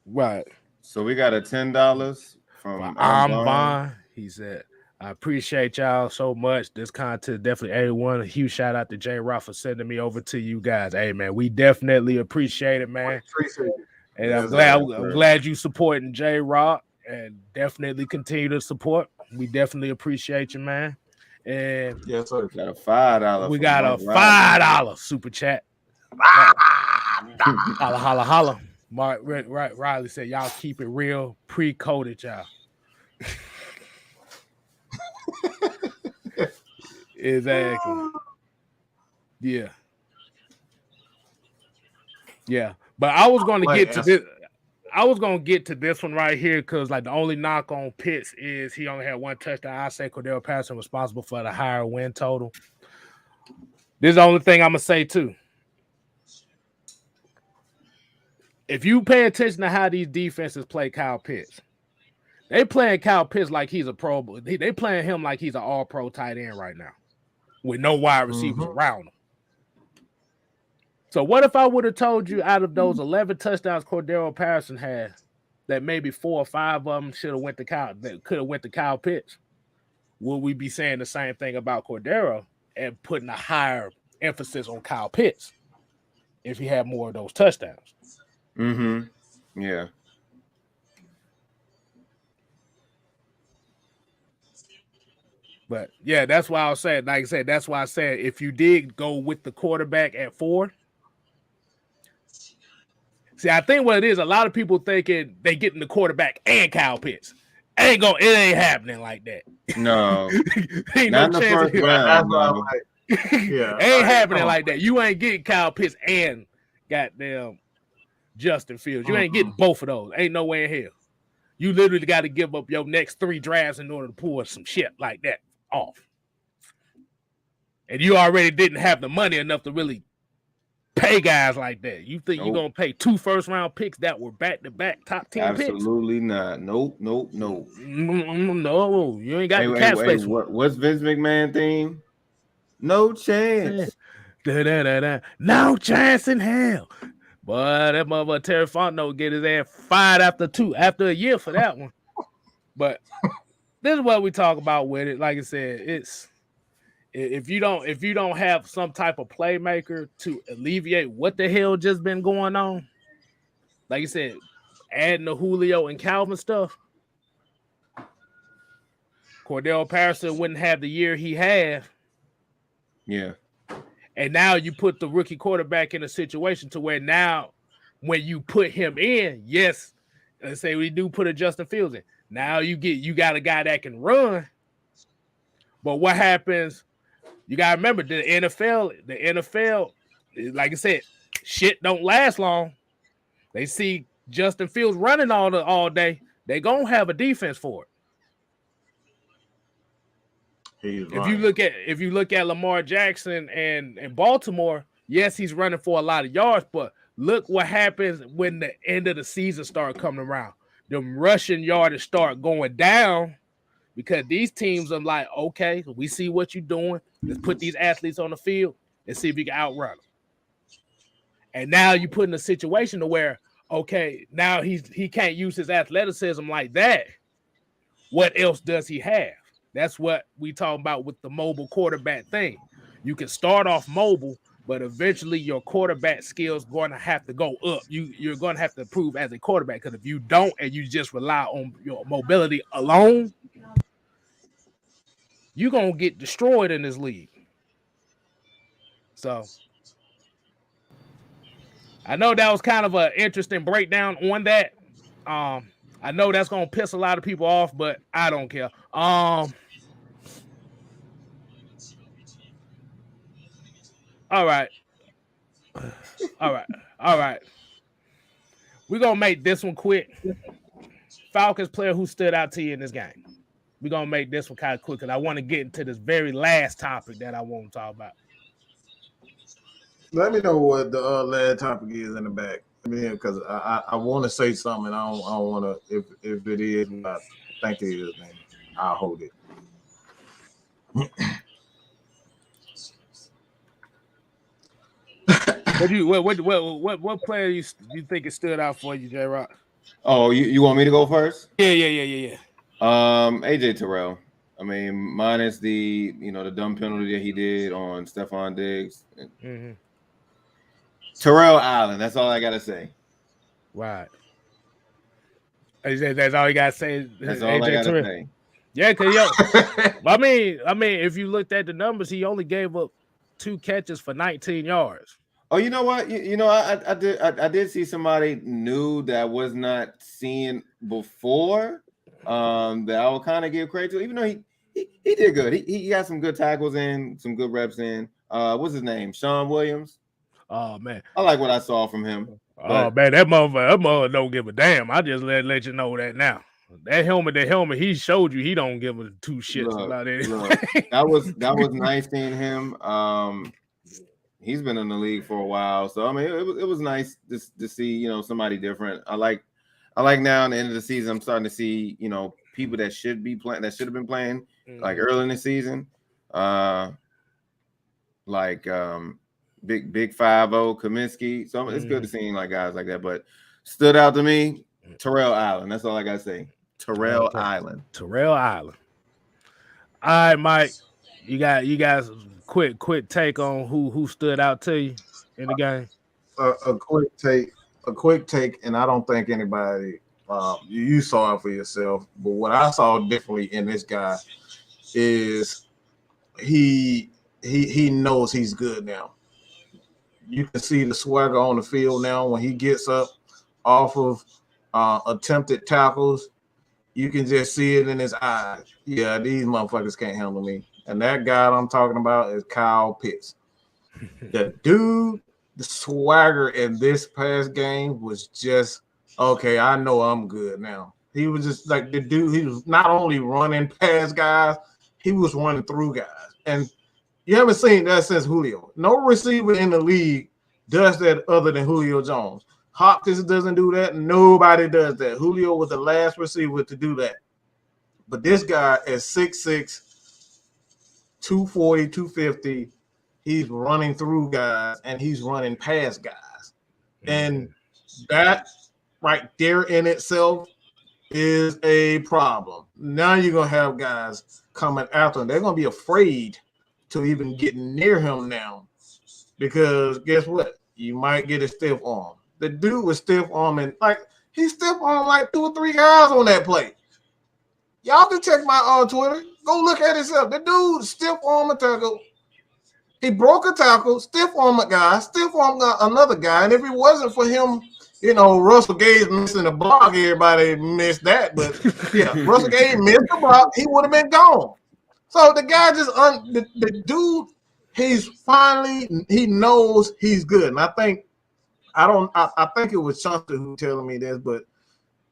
A: Right.
C: So we got a $10 from
A: Bond. He said, I appreciate y'all so much. This content definitely everyone. A huge shout out to J Rock for sending me over to you guys. Hey man, we definitely appreciate it, man. And I'm glad you supporting J Rock and definitely continue to support. We definitely appreciate you, man. And
B: yes, sir.
C: Got a $5.
A: We got a $5 super chat. Holla, holla. Mark Riley said, y'all keep it real, pre-coded, y'all. Exactly. Yeah. But I was going to get to this. I was going to get to this one right here because, like, the only knock on Pitts is he only had one touchdown. I say Cordell Patterson responsible for the higher win total. This is the only thing I'm going to say, too. If you pay attention to how these defenses play Kyle Pitts, they playing Kyle Pitts like he's a pro. They playing him like he's an all-pro tight end right now with no wide receivers around him. So what if I would have told you out of those 11 touchdowns Cordero Patterson had, that maybe 4 or 5 of them should have went to Kyle, that could have went to Kyle Pitts? Would we be saying the same thing about Cordero and putting a higher emphasis on Kyle Pitts if he had more of those touchdowns?
C: Yeah.
A: But yeah, that's why I was saying, like I said, that's why I said if you did go with the quarterback at 4. See, I think what it is, a lot of people thinking they getting the quarterback and Kyle Pitts. It ain't happening like that.
C: No.
A: Ain't
C: not
A: no
C: in the
A: chance
C: first round. No.
A: Ain't happening like that. You ain't getting Kyle Pitts and goddamn Justin Fields. You ain't getting both of those. Ain't no way in hell. You literally got to give up your next 3 drafts in order to pull some shit like that off. And you already didn't have the money enough to really pay guys like that. You think you're going to pay 2 first-round picks that were back-to-back top 10 picks?
C: Absolutely not. Nope.
A: No, you ain't got the cap space.
C: What's Vince McMahon theme? No chance.
A: No chance in hell. Boy, that motherfucker Terry Fontenot get his ass fired after a year for that one. But this is what we talk about with it. Like I said, it's if you don't have some type of playmaker to alleviate what the hell just been going on, like you said, adding the Julio and Calvin stuff, Cordell Patterson wouldn't have the year he had.
C: Yeah.
A: And now you put the rookie quarterback in a situation to where now when you put him in, yes, let's say we do put a Justin Fields in. Now you got a guy that can run. But what happens? You gotta remember the NFL, like I said, shit don't last long. They see Justin Fields running all day, they gonna have a defense for it. If you look at Lamar Jackson and Baltimore, yes, he's running for a lot of yards, but look what happens when the end of the season start coming around. The rushing yardage start going down because these teams are like, okay, we see what you're doing. Let's put these athletes on the field and see if we can outrun them. And now you put in a situation to where, okay, now he can't use his athleticism like that. What else does he have? That's what we talk about with the mobile quarterback thing. You can start off mobile, but eventually your quarterback skills going to have to go up. You're going to have to improve as a quarterback because if you don't and you just rely on your mobility alone, you're going to get destroyed in this league. So I know that was kind of an interesting breakdown on that. I know that's going to piss a lot of people off, but I don't care. All right. We're going to make this one quick. Falcons player who stood out to you in this game. We're going to make this one kind of quick because I want to get into this very last topic that I want to talk about.
B: Let me know what the last topic is in the back. I mean, because I want to say something. I don't want to. If it is what I think it is, then I'll hold it.
A: What player you think it stood out for you, J Rock?
C: Oh, you want me to go first?
A: Yeah.
C: AJ Terrell. I mean, minus the dumb penalty that he did on Stephon Diggs.
A: Mm-hmm.
C: Terrell Allen. That's all I gotta say.
A: Right. That's all you gotta say.
C: That's all I gotta say.
A: Yeah, cause I mean, if you looked at the numbers, he only gave up 2 catches for 19 yards.
C: Oh, you know what? I did see somebody new that I was not seeing before. That I will kind of give credit to, even though he did good. He got some good tackles in, some good reps in. What's his name? Sean Williams.
A: Oh man,
C: I like what I saw from him.
A: Oh man, that motherfucker don't give a damn. I just let you know that now. That helmet, he showed you he don't give a 2 shits about it.
C: That was nice seeing him. He's been in the league for a while, so I mean it was nice to see somebody different. I like now in the end of the season I'm starting to see people that should have been playing like early in the season, like Big 5-0 Kaminsky. So it's good to see like guys like that. But stood out to me, Terrell Allen. That's all I gotta say. Terrell Allen.
A: All right, Mike. You guys quick take on who stood out to you in the game.
B: A quick take, and I don't think anybody you saw it for yourself, but what I saw differently in this guy is he knows he's good now. You can see the swagger on the field now when he gets up off of attempted tackles. You can just see it in his eyes. Yeah, these motherfuckers can't handle me. And that guy I'm talking about is Kyle Pitts. The dude, the swagger in this past game was just, okay, I know I'm good now. He was just like the dude, he was not only running past guys, he was running through guys. And you haven't seen that since Julio. No receiver in the league does that other than Julio Jones. Hopkins doesn't do that. Nobody does that. Julio was the last receiver to do that. But this guy is 6'6", 240, 250. He's running through guys, and he's running past guys. And that right there in itself is a problem. Now you're going to have guys coming after him. They're going to be afraid to even get near him now because guess what? You might get a stiff arm. The dude was stiff arming, like, he stiff armed like 2 or 3 guys on that play. Y'all can check my Twitter. Go look at it yourself. The dude stiff arm a tackle. He broke a tackle, stiff arm a guy, stiff arm another guy. And if it wasn't for him, Russell Gage missing the block, everybody missed that. But yeah, Russell Gage missed the block. He would have been gone. So the guy just the dude, he knows he's good. And I think it was Chauncey who telling me this, but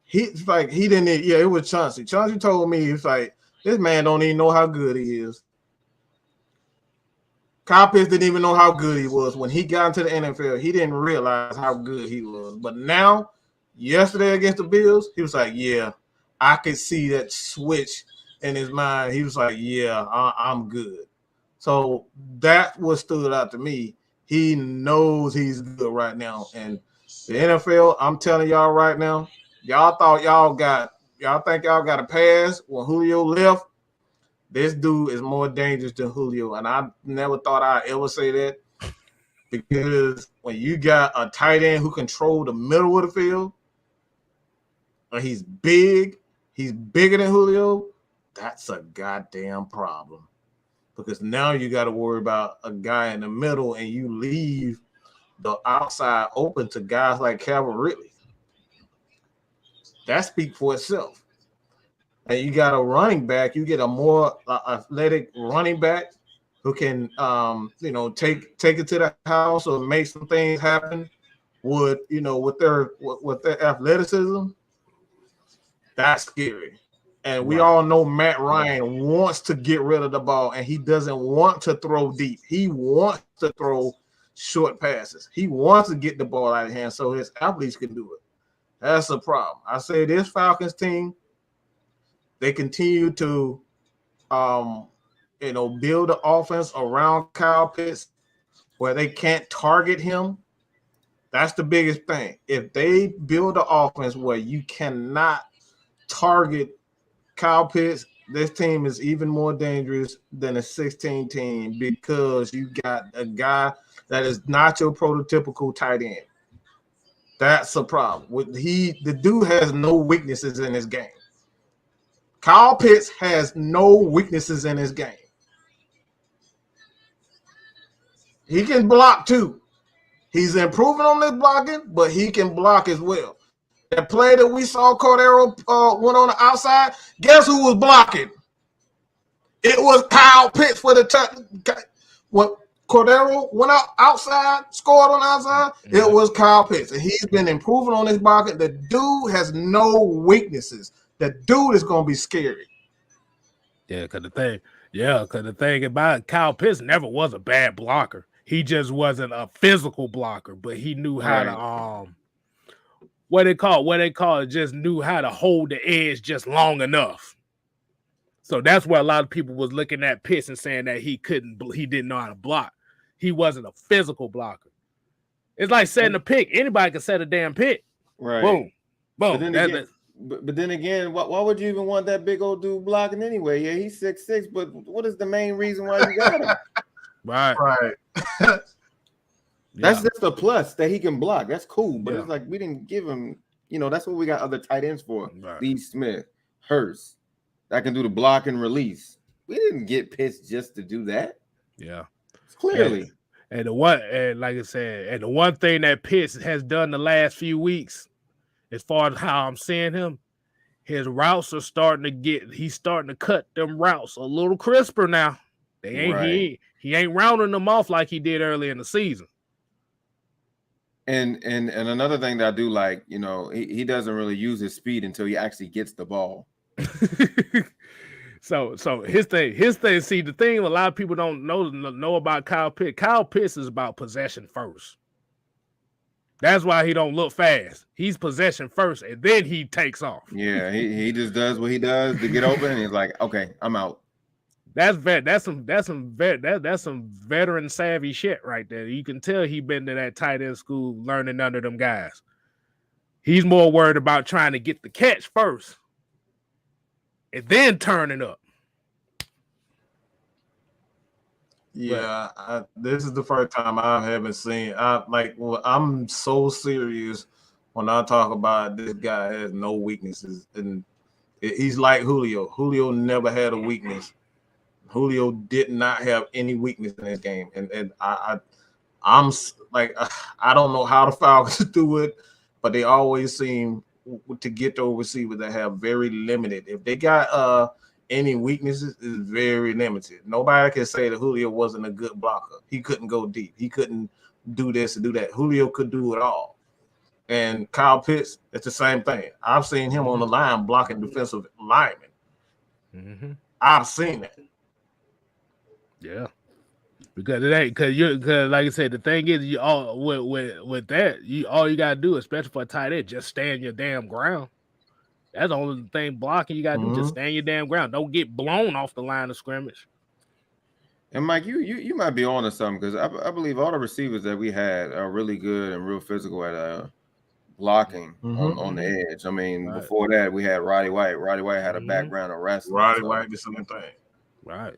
B: he's like he didn't. Yeah, it was Chauncey. Chauncey told me he's like this man don't even know how good he is. Kyle Pitts didn't even know how good he was when he got into the NFL. He didn't realize how good he was. But now, yesterday against the Bills, he was like, "Yeah, I could see that switch in his mind." He was like, "Yeah, I'm good." So that's what stood out to me. He knows he's good right now, and the NFL. I'm telling y'all right now, y'all think y'all got a pass when Julio left. This dude is more dangerous than Julio, and I never thought I'd ever say that because when you got a tight end who controls the middle of the field, and he's bigger than Julio, that's a goddamn problem because now you got to worry about a guy in the middle and you leave the outside open to guys like Calvin Ridley. That speaks for itself. And you got a running back. You get a more athletic running back who can, take it to the house or make some things happen with their athleticism. That's scary. And we all know Matt Ryan wants to get rid of the ball, and he doesn't want to throw deep. He wants to throw short passes. He wants to get the ball out of hand so his athletes can do it. That's a problem. I say this Falcons team. They continue to, build the offense around Kyle Pitts where they can't target him. That's the biggest thing. If they build an offense where you cannot target Kyle Pitts, this team is even more dangerous than a 16 team because you got a guy that is not your prototypical tight end. That's a problem. The dude has no weaknesses in his game. Kyle Pitts has no weaknesses in his game. He can block too. He's improving on this blocking, but he can block as well. That play that we saw Cordero went on the outside, guess who was blocking? It was Kyle Pitts for the touch. When Cordero went outside, scored on the outside, it was Kyle Pitts. And he's been improving on his blocking. The dude has no weaknesses. That dude is gonna be scary.
A: Yeah, because the thing about Kyle Pitts never was a bad blocker. He just wasn't a physical blocker, but he knew how to what they call it, just knew how to hold the edge just long enough. So that's where a lot of people was looking at Pitts and saying that he didn't know how to block. He wasn't a physical blocker. It's like setting a pick. Anybody can set a damn pick.
C: Right.
A: Boom.
C: But then again, why would you even want that big old dude blocking anyway? Yeah, he's 6'6", but what is the main reason why you got him?
B: Right.
C: That's just a plus that he can block. That's cool. But it's like we didn't give him, that's what we got other tight ends for.
A: Right.
C: Lee Smith, Hurst, that can do the block and release. We didn't get Pitts just to do that.
A: Yeah.
C: Clearly.
A: And the one thing that Pitts has done the last few weeks, as far as how I'm seeing him, his routes are he's starting to cut them routes a little crisper now. He ain't rounding them off like he did early in the season.
C: And another thing that I do like, he doesn't really use his speed until he actually gets the ball.
A: So his thing. See, the thing a lot of people don't know about Kyle Pitts is about possession first. That's why he don't look fast. He's possession first, and then he takes off.
C: Yeah, he just does what he does to get open, and he's like, okay, I'm out.
A: That's some veteran savvy shit right there. You can tell he been to that tight end school learning under them guys. He's more worried about trying to get the catch first and then turning up.
B: Yeah, this is the first time I haven't seen. I'm so serious when I talk about this guy has no weaknesses, and he's like Julio. Julio never had a weakness. Julio did not have any weakness in this game, and I'm like I don't know how the Falcons do it, but they always seem to get those receivers that have very limited. If they got any weaknesses, is very limited. Nobody can say that Julio wasn't a good blocker. He couldn't go deep. He couldn't do this and do that. Julio could do it all. And Kyle Pitts, it's the same thing. I've seen him on the line blocking defensive linemen.
A: Mm-hmm.
B: I've seen that.
A: Yeah. Because it ain't because like I said, the thing is you all with that, all you gotta do, especially for a tight end, just stand your damn ground. That's the only thing blocking you gotta do, just stand your damn ground. Don't get blown off the line of scrimmage.
C: And Mike, you might be on to something because I believe all the receivers that we had are really good and real physical at blocking on the edge. I mean, before that we had Roddy White. Roddy White had a background of wrestling.
B: Roddy White did the same thing.
A: Right.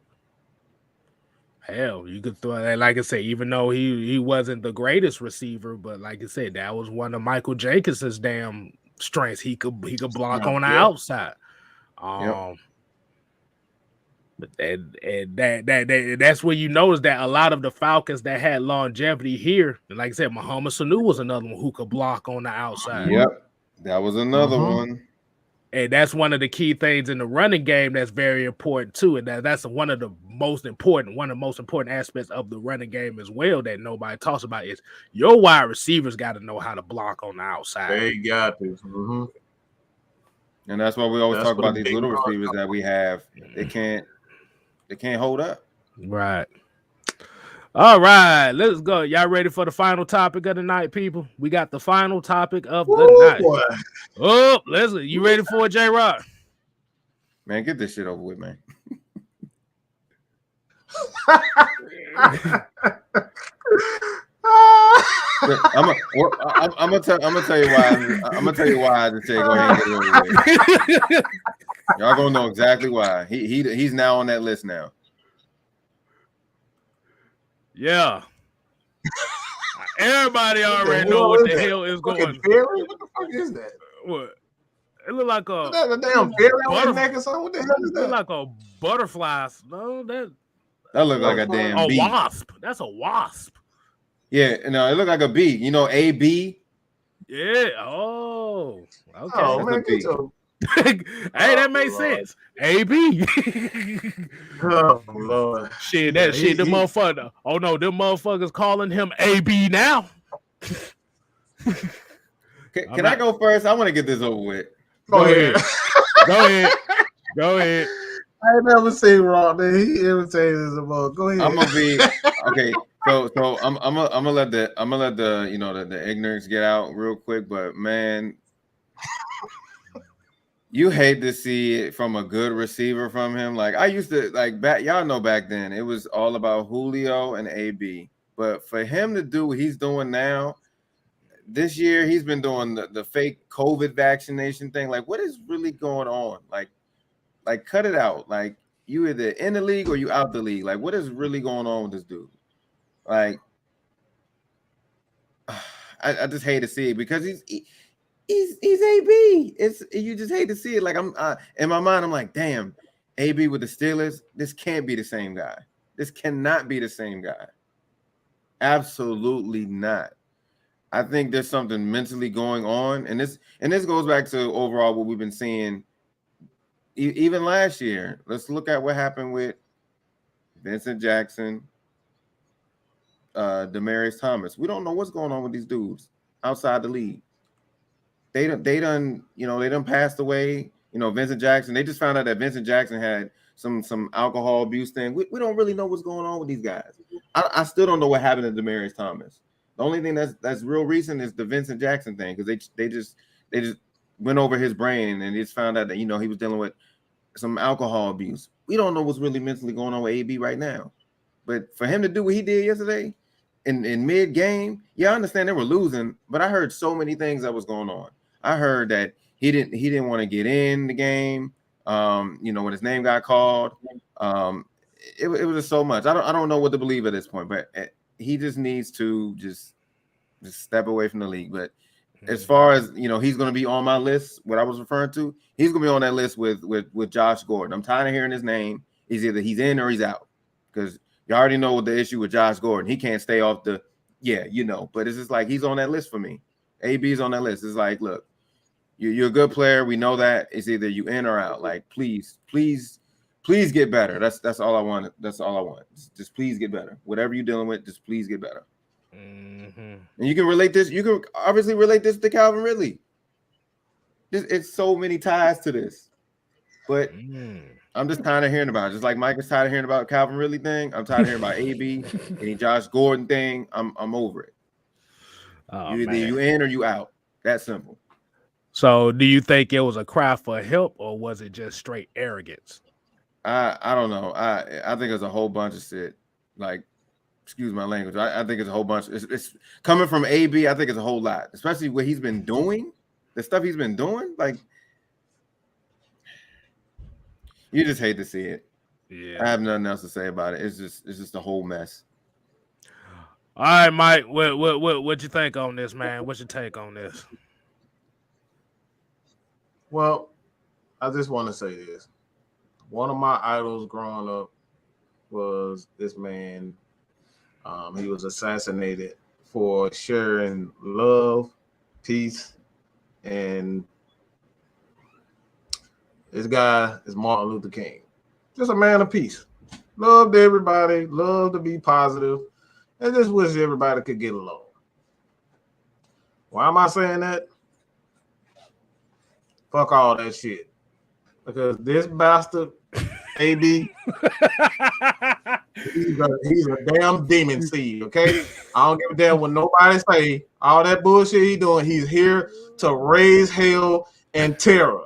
A: Hell, you could throw that. Like I said, even though he wasn't the greatest receiver, but like I said, that was one of Michael Jacobs's damn strengths. He could block on the outside. But that's where you notice that a lot of the Falcons that had longevity here, like I said, Muhammad Sanu was another one who could block on the outside.
C: Yep, that was another one.
A: And that's one of the key things in the running game that's very important too. And that's one of the most important aspects of the running game as well that nobody talks about is your wide receivers got to know how to block on the outside.
B: They got this.
C: And that's why we always talk about these little receivers that we have. They can't hold up.
A: Right. All right, let's go. Y'all ready for the final topic of the night, people? We got the final topic of the night. Boy. Oh, Leslie, you ready for it, J-Rod?
C: Man, get this shit over with, man. I'm gonna tell you why. I'm gonna tell you why I just say go ahead and get it over with. Y'all gonna know exactly why. He's now on that list now.
A: Yeah. Everybody already know what the hell is going on.
B: What the fuck is that?
A: What? It look like a
B: damn fairy on his neck or something. What the hell is that?
A: It look like a butterfly. No, that
C: look like a damn bee.
A: Wasp. That's a wasp.
C: Yeah, no, it look like a bee. You know, AB.
A: Yeah. Oh. Okay.
B: Oh man,
A: hey, that makes sense. AB.
B: Oh Lord.
A: Shit, the motherfucker. Oh no, them motherfuckers calling him AB now.
C: Can I go first? I want to get this over with.
B: Go ahead.
A: Go ahead.
B: I ain't never seen Rock. He irritated as a mother. Go ahead.
C: I'm gonna be okay. So I'm gonna let the the ignorance get out real quick, but man, you hate to see it from a good receiver from him. Like I used to y'all know back then it was all about Julio and AB. But for him to do what he's doing now, this year he's been doing the fake COVID vaccination thing. Like, what is really going on? Like cut it out. Like you either in the league or you out the league. Like, what is really going on with this dude? Like, I just hate to see it because he's AB. You just hate to see it. Like I'm in my mind, I'm like, damn, AB with the Steelers. This can't be the same guy. This cannot be the same guy. Absolutely not. I think there's something mentally going on, and this goes back to overall what we've been seeing. Even last year, let's look at what happened with Vincent Jackson, Demaryius Thomas. We don't know what's going on with these dudes outside the league. They done passed away. Vincent Jackson. They just found out that Vincent Jackson had some alcohol abuse thing. We don't really know what's going on with these guys. I still don't know what happened to Demaryius Thomas. The only thing that's real recent is the Vincent Jackson thing because they just went over his brain and they just found out that he was dealing with some alcohol abuse. We don't know what's really mentally going on with AB right now. But for him to do what he did yesterday in mid game, I understand they were losing, but I heard so many things that was going on. I heard that he didn't want to get in the game. When his name got called, it was just so much. I don't know what to believe at this point, but he just needs to just step away from the league. But as far as he's going to be on my list. What I was referring to, he's going to be on that list with Josh Gordon. I'm tired of hearing his name. He's either he's in or he's out, because you already know what the issue with Josh Gordon. He can't stay off the But it's just like he's on that list for me. AB is on that list. It's like, look, you're a good player. We know that. It's either you in or out. Like, please get better. That's all I want. That's all I want. Just please get better. Whatever you're dealing with, just please get better. And you can relate this. You can obviously relate this to Calvin Ridley. It's so many ties to this, but I'm just tired of hearing about it. Just like Mike is tired of hearing about Calvin Ridley thing. I'm tired of hearing about AB and Josh Gordon thing. I'm over it. Either you in or you out. That simple.
A: So, do you think it was a cry for help, or was it just straight arrogance?
C: I don't know. I think it's a whole bunch of shit. Like, excuse my language. I think it's a whole bunch. It's coming from AB. I think it's a whole lot, especially what he's been doing, the stuff he's been doing. Like, you just hate to see it. Yeah, I have nothing else to say about it. It's just a whole mess.
A: All right, Mike. What you think on this, man? What's your take on this?
B: Well, I just want to say this. One of my idols growing up was this man. He was assassinated for sharing love, peace, and this guy is Martin Luther King. Just a man of peace. Loved everybody, loved to be positive, and just wish everybody could get along. Why am I saying that? Fuck all that shit. Because this bastard, AB, he's a damn demon seed, okay? I don't give a damn what nobody say. All that bullshit he doing, he's here to raise hell and terror.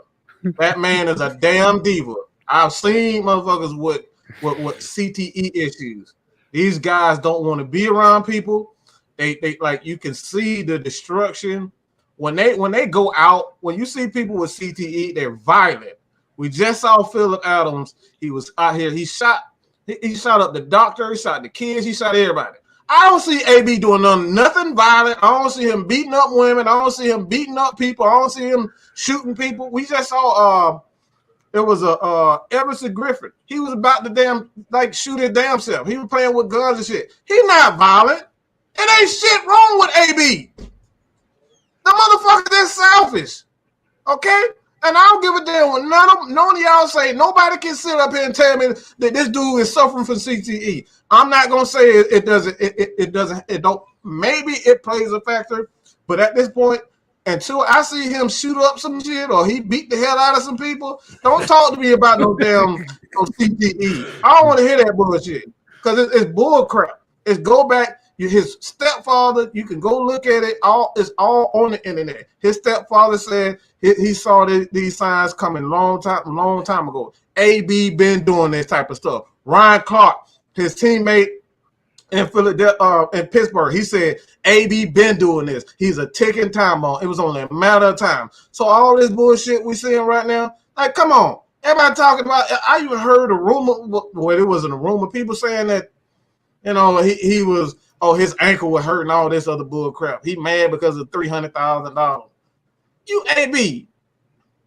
B: That man is a damn diva. I've seen motherfuckers with CTE issues. These guys don't want to be around people. They like, you can see the destruction. When they go out, when you see people with CTE, they're violent. We just saw Phillip Adams. He was out here. He shot up the doctor. He shot the kids. He shot everybody. I don't see AB doing nothing violent. I don't see him beating up women. I don't see him beating up people. I don't see him shooting people. We just saw it was Everson Griffin. He was about to shoot his damn self. He was playing with guns and shit. He's not violent. It ain't shit wrong with AB. The motherfucker is selfish. Okay? And I don't give a damn what none of y'all say. Nobody can sit up here and tell me that this dude is suffering from CTE. I'm not gonna say it doesn't. It doesn't. It don't. Maybe it plays a factor, but at this point, until I see him shoot up some shit or he beat the hell out of some people, don't talk to me about no CTE. I don't want to hear that bullshit because it's bull crap. It's go back. His stepfather, you can go look at it. It's all on the internet. His stepfather said he saw these signs coming long time ago. AB been doing this type of stuff. Ryan Clark, his teammate in Philadelphia, in Pittsburgh, he said AB been doing this. He's a ticking time bomb. It was only a matter of time. So all this bullshit we seeing right now, like, come on. Everybody talking about. I even heard a rumor. Well, it wasn't a rumor. People saying that, he was. Oh, his ankle was hurting, all this other bull crap. He mad because of $300,000. You AB,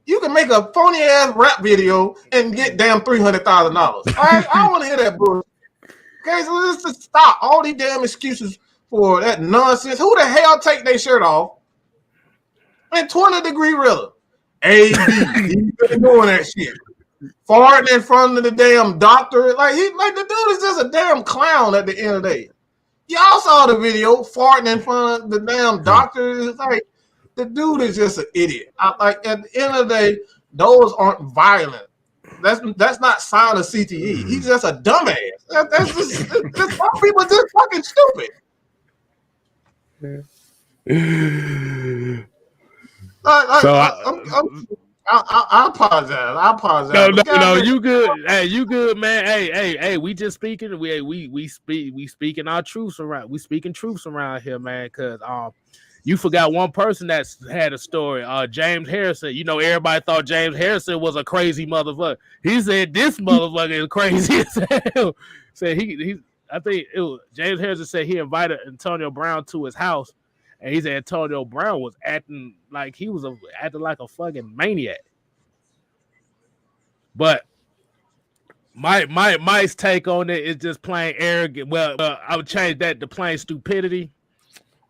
B: you can make a phony ass rap video and get damn $300,000. All right, I don't want to hear that bullshit. Okay, so let's just stop all these damn excuses for that nonsense. Who the hell take their shirt off in 20-degree weather? AB, he's been doing that shit. Farting in front of the damn doctor, like the dude is just a damn clown at the end of the day. Y'all saw the video, farting in front of the damn doctor. It's like, the dude is just an idiot. At the end of the day, those aren't violent. That's not sign of CTE. He's just a dumbass. That's just some people just fucking stupid. I apologize.
A: No, you good. Hey, you good, man. Hey, we just speaking. We speaking our truths around. We speaking truths around here, man. Because You forgot one person that's had a story. James Harrison. You know, everybody thought James Harrison was a crazy motherfucker. He said this motherfucker is crazy as hell. Said I think it was James Harrison said he invited Antonio Brown to his house, and he said Antonio Brown was acting like acting like a fucking maniac. But Mike's take on it is just plain arrogant. Well, I would change that to plain stupidity.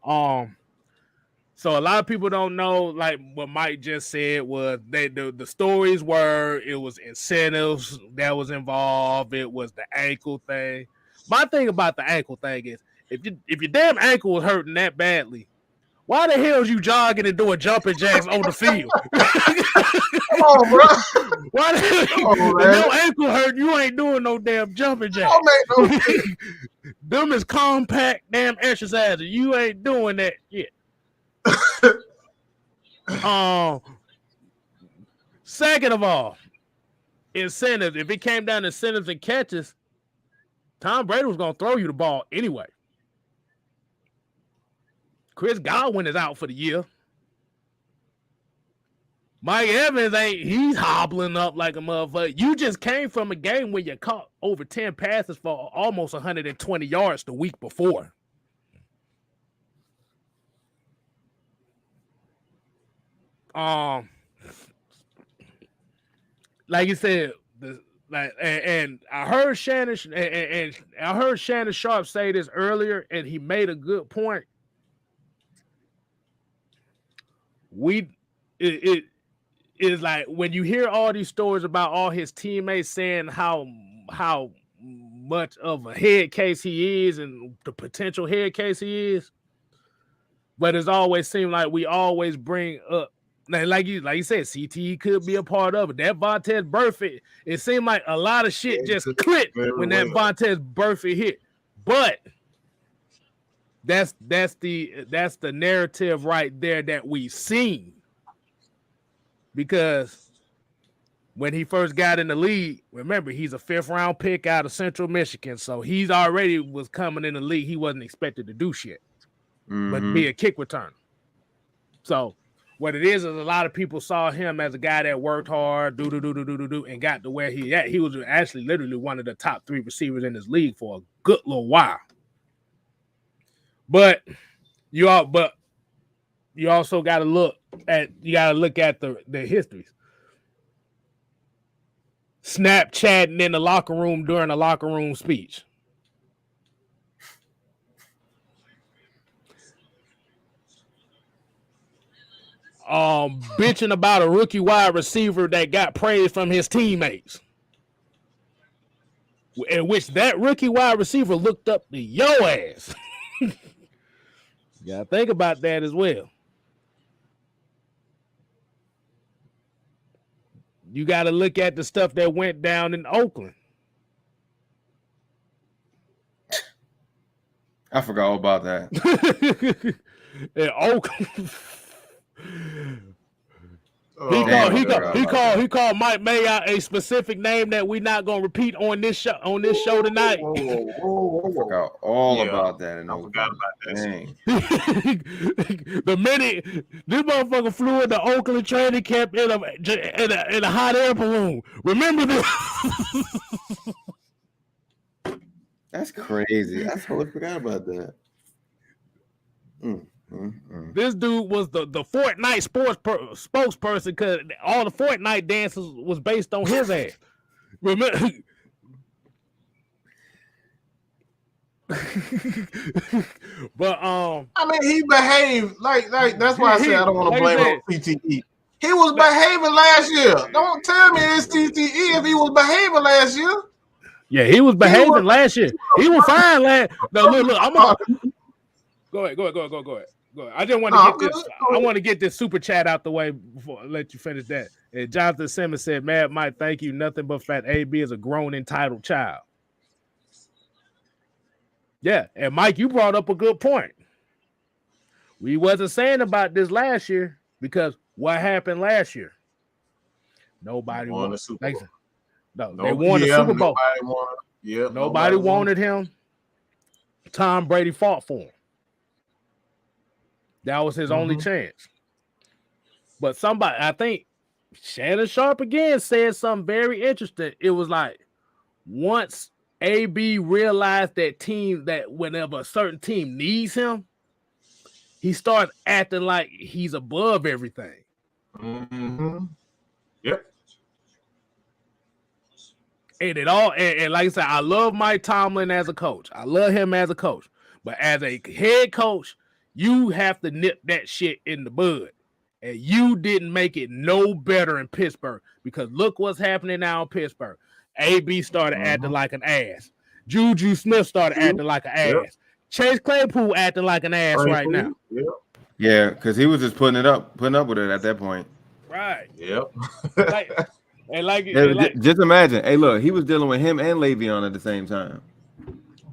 A: So a lot of people don't know, like what Mike just said was the stories were it was incentives that was involved. It was the ankle thing. My thing about the ankle thing is if your damn ankle was hurting that badly, why the hell is you jogging and doing jumping jacks on the field?
B: Come on, bro.
A: Why the hell if your ankle hurt, you ain't doing no damn jumping jacks.
B: Don't make no
A: Them is compact damn exercises. You ain't doing that yet. Second of all, incentives. If it came down to incentives and catches, Tom Brady was gonna throw you the ball anyway. Chris Godwin is out for the year. Mike Evans he's hobbling up like a motherfucker. You just came from a game where you caught over 10 passes for almost 120 yards the week before. Like you said, and I heard Shannon and I heard Shannon Sharp say this earlier, and he made a good point. It is like when you hear all these stories about all his teammates saying how much of a head case he is and the potential head case he is, but it's always seemed like we always bring up. Like you said, CTE could be a part of it. That Vontaze Burfict, it seemed like a lot of shit just clicked when that Vontaze Burfict hit. But that's the narrative right there that we've seen. Because when he first got in the league, remember, he's a 5th round pick out of Central Michigan. So he's already was coming in the league. He wasn't expected to do shit, but be a kick returner. So what it is a lot of people saw him as a guy that worked hard, and got to where he at. He was actually literally one of the top 3 receivers in this league for a good little while. But you also got to look at the histories. Snapchatting in the locker room during a locker room speech. Bitching about a rookie wide receiver that got praise from his teammates, in which that rookie wide receiver looked up to your ass. You gotta think about that as well. You gotta look at the stuff that went down in Oakland.
C: I forgot all about that.
A: In Oakland. He called Mike Mayock a specific name that we're not gonna repeat on this show tonight.
C: I forgot all about that.
B: I forgot about that.
A: The minute this motherfucker flew into Oakland training camp in a hot air balloon. Remember this?
C: That's crazy. I totally forgot about that.
A: This dude was the Fortnite spokesperson because all the Fortnite dances was based on his ass. Remember? But
B: I mean, he behaved like that's why I said I don't want to blame him on CTE. He was behaving last year. Don't tell me it's CTE if he was behaving last year.
A: Yeah, he was behaving last year. He was fine last. No, look. I'm gonna go ahead. I just want to get this. I want to get this super chat out the way before I let you finish that. And Jonathan Simmons said, "Mad Mike, thank you. Nothing but fat AB is a grown entitled child." Yeah, and Mike, you brought up a good point. We wasn't saying about this last year because what happened last year? Nobody won the Super Bowl. No, they won the Super Bowl. Nobody wanted him. Tom Brady fought for him. That was his only chance. But somebody, I think Shannon Sharp again said something very interesting. It was like once AB realized that whenever a certain team needs him, he started acting like he's above everything.
B: Yep.
A: And like I said, I love Mike Tomlin as a coach. I love him as a coach. But as a head coach, you have to nip that shit in the bud. And you didn't make it no better in Pittsburgh because look what's happening now in Pittsburgh. AB started acting like an ass. Juju Smith started acting like an ass. Chase Claypool acting like an ass right now.
C: Yeah, because he was just putting up with it at that point.
A: Right.
B: Yep.
C: Just imagine. Hey, look, he was dealing with him and Le'Veon at the same time.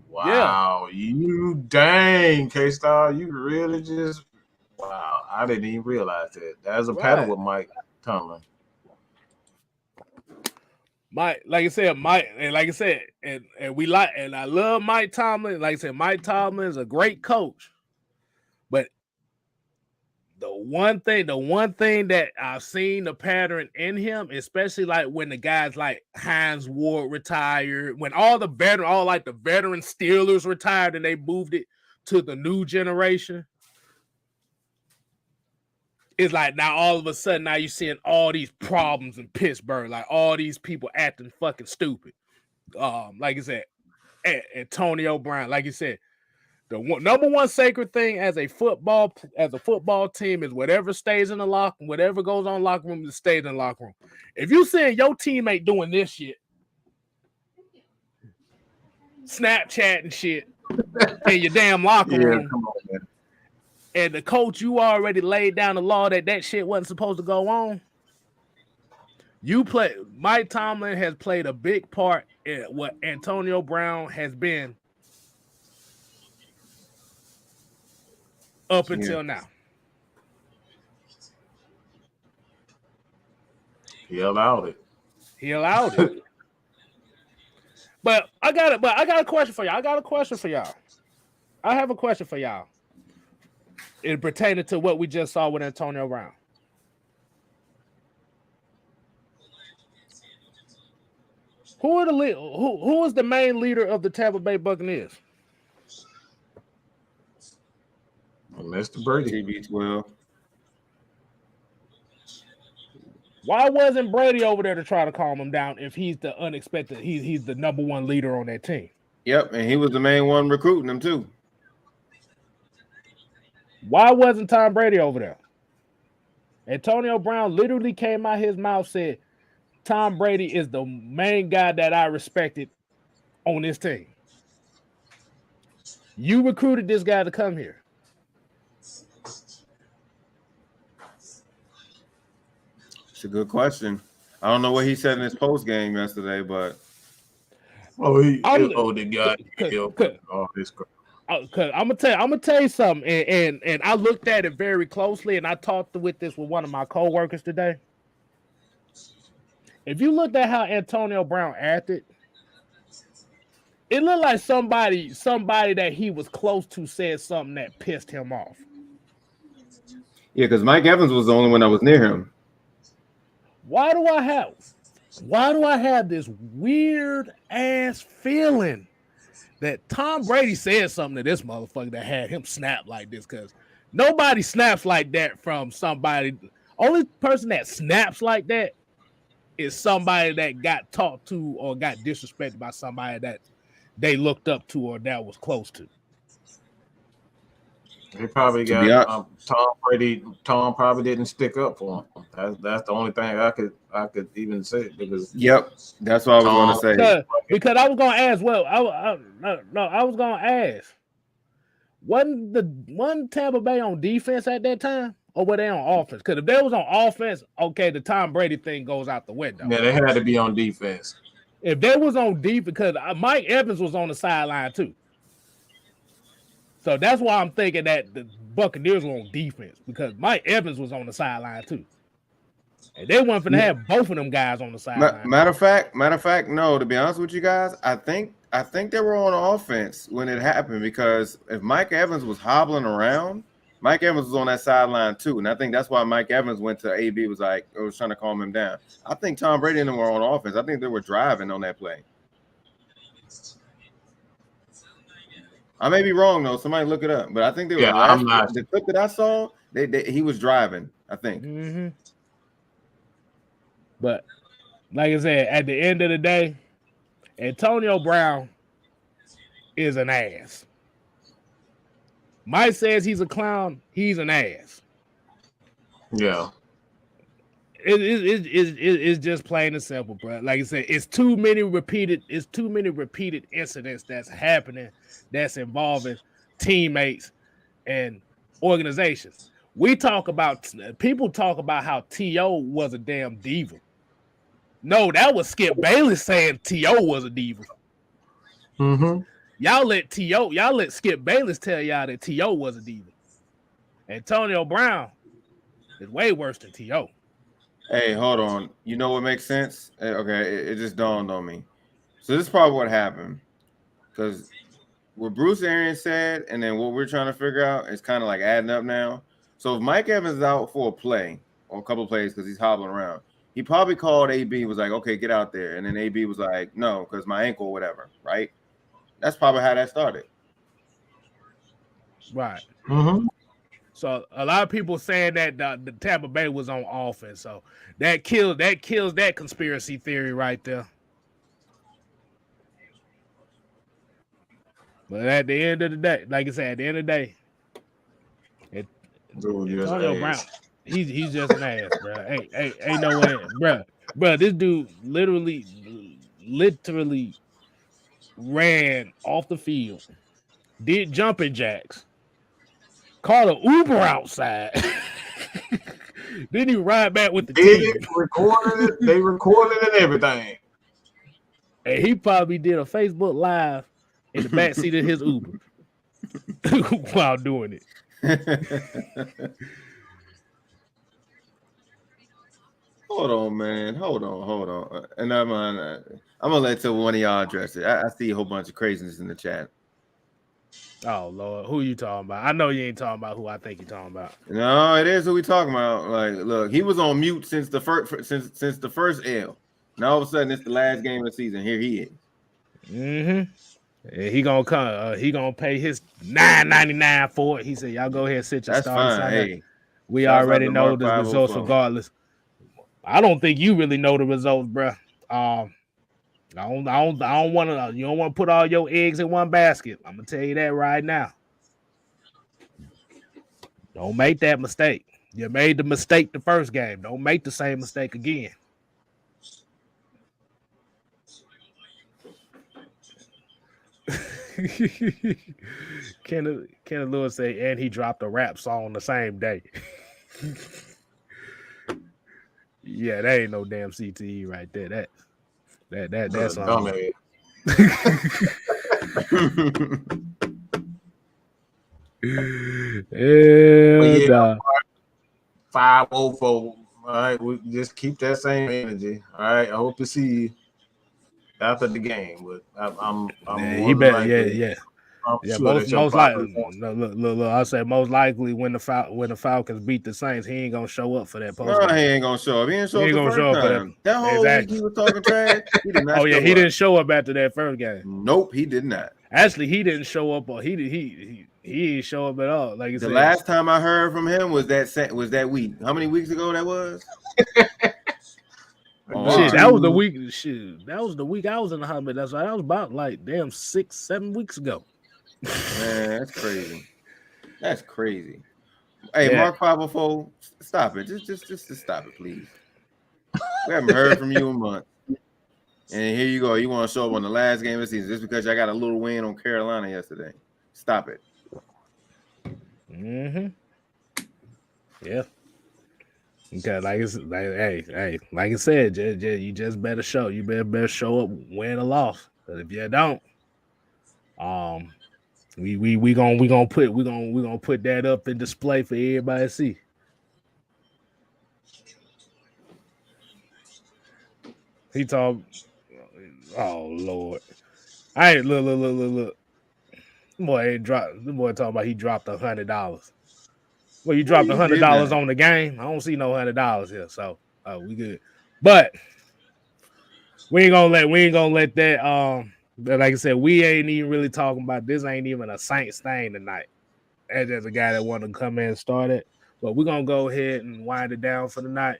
B: Wow, you dang, Kstylzz, you really just wow. I didn't even realize that. That's a pattern with Mike Tomlin.
A: Mike, like I said, and I love Mike Tomlin. Like I said, Mike Tomlin is a great coach. But the one thing that I've seen the pattern in him, especially like when the guys like Hines Ward retired, when all the veteran Steelers retired and they moved it to the new generation. It's like now all of a sudden now you're seeing all these problems in Pittsburgh, like all these people acting fucking stupid. Like I said, Antonio Brown, like you said, the number one sacred thing as a football team is whatever stays in the locker, whatever goes on in the locker room, it stays in the locker room. If you seeing your teammate doing this shit, Snapchat and shit in your damn locker room,
B: come on, man.
A: And the coach, you already laid down the law that shit wasn't supposed to go on. Mike Tomlin has played a big part in what Antonio Brown has been up until now.
B: He allowed it.
A: But I got a question for y'all. I have a question for y'all. It pertaining to what we just saw with Antonio Brown. Who is the main leader of the Tampa Bay Buccaneers?
B: Mr. Brady.
C: TB12.
A: Why wasn't Brady over there to try to calm him down if he's the unexpected? He's the number one leader on that team.
C: Yep, and he was the main one recruiting him too.
A: Why wasn't Tom Brady over there? Antonio Brown literally came out his mouth, said, Tom Brady is the main guy that I respected on this team. You recruited this guy to come here.
C: It's a good question. I don't know what he said in his post game yesterday, but
B: the guy
A: Cause I'm gonna tell you something, and I looked at it very closely, and I talked with this with one of my coworkers today. If you looked at how Antonio Brown acted, it looked like somebody that he was close to said something that pissed him off.
C: Yeah, because Mike Evans was the only one that was near him.
A: Why do I have this weird ass feeling that Tom Brady said something to this motherfucker that had him snap like this? Because nobody snaps like that from somebody. Only person that snaps like that is somebody that got talked to or got disrespected by somebody that they looked up to or that was close to.
B: He probably got Tom Brady. Tom probably didn't stick up for him. That's the only thing I could even say because.
C: Yep, that's what I was going to say.
A: Because I was going to ask. Well, I was going to ask. Wasn't Tampa Bay on defense at that time, or were they on offense? Because if they was on offense, okay, the Tom Brady thing goes out the window.
B: Yeah, they had to be on defense.
A: If they was on defense, because Mike Evans was on the sideline too. So that's why I'm thinking that the Buccaneers were on defense because Mike Evans was on the sideline too. And they weren't going to have both of them guys on the sideline.
C: Matter of fact, no, to be honest with you guys, I think they were on offense when it happened because if Mike Evans was hobbling around, Mike Evans was on that sideline too, and I think that's why Mike Evans went to AB was trying to calm him down. I think Tom Brady and them were on offense. I think they were driving on that play. I may be wrong though. Somebody look it up, but I think they were.
B: Yeah, I'm not.
C: The clip that I saw, he was driving. I think.
A: Mm-hmm. But like I said, at the end of the day, Antonio Brown is an ass. Mike says he's a clown. He's an ass.
B: Yeah.
A: It's just plain and simple, bro. Like I said, it's too many repeated incidents that's happening that's involving teammates and organizations. People talk about how T.O. was a damn diva. No, that was Skip Bayless saying T.O. was a diva.
B: Mm-hmm.
A: Y'all let Skip Bayless tell y'all that T.O. was a diva. Antonio Brown is way worse than T.O.
C: Hey, hold on. You know what makes sense? Okay, it just dawned on me. So this is probably what happened. Because what Bruce Arians said and then what we're trying to figure out is kind of like adding up now. So if Mike Evans is out for a play or a couple of plays because he's hobbling around, he probably called AB, was like, okay, get out there. And then AB was like, no, because my ankle or whatever, right? That's probably how that started.
A: Right.
B: Mm-hmm.
A: So a lot of people saying that the Tampa Bay was on offense. So that kills that conspiracy theory right there. But at the end of the day, like I said, at the end of the day, Antonio Brown, he's just an ass, bro. Ain't no way, bro. This dude literally ran off the field, did jumping jacks, called an Uber outside. Then he ride back with the team.
B: Recorded it. They recorded it and everything.
A: And he probably did a Facebook Live in the backseat of his Uber while doing it.
C: Hold on, man. Hold on. And I'm gonna let one of y'all address it. I see a whole bunch of craziness in the chat.
A: Oh Lord, who you talking about? I know you ain't talking about who I think you're talking about.
C: No, it is who we talking about. Like, look, he was on mute since the first L. Now all of a sudden it's the last game of the season. Here he is.
A: Mm-hmm. Yeah, he gonna come. He gonna pay his $9.99 for it. He said, "Y'all go ahead and sit your stars."
C: Hey,
A: we already know the results regardless. I don't think you really know the results, bro. I don't want to. You don't want to put all your eggs in one basket. I'm gonna tell you that right now. Don't make that mistake. You made the mistake the first game. Don't make the same mistake again. Kenneth Lewis say, and he dropped a rap song the same day. Yeah, that ain't no damn CTE right there. That's
B: dumb.
A: Yeah,
B: 504. All right, we just keep that same energy. All right, I hope to see you after the game. But I'm
A: he better, yeah. Most likely. Look. I say most likely when the Falcons beat the Saints, he ain't gonna show up for that post.
C: No, he ain't gonna show up. He ain't gonna show up for that. That whole week he was talking trash. He did not.
A: He didn't show up after that first game.
C: Nope, he did not.
A: Actually, he didn't show up, or he didn't show up at all. Like
C: the last time I heard from him was that week. How many weeks ago that was?
A: That was the week. Shit, that was the week I was in the hospital. That was about like damn 6-7 weeks ago.
C: Man, that's crazy. That's crazy. Hey, Mark 504, stop it. Just stop it, please. We haven't heard from you in a month. And here you go. You want to show up on the last game of the season just because I got a little win on Carolina yesterday. Stop it.
A: Mm-hmm. Yeah. Okay, like I said, you just better show. You better show up, win or loss. But if you don't, we gonna put that up in display for everybody to see. He told, oh Lord, I ain't look. The boy talking about he dropped $100. Well, you dropped
C: you
A: $100
C: did that.
A: on the game. I don't see no $100 here, so we good. But we ain't gonna let that. But like I said, we ain't even really talking about this. Ain't even a Saints thing tonight. That's just a guy that wanted to come in and start it. But we're gonna go ahead and wind it down for the night.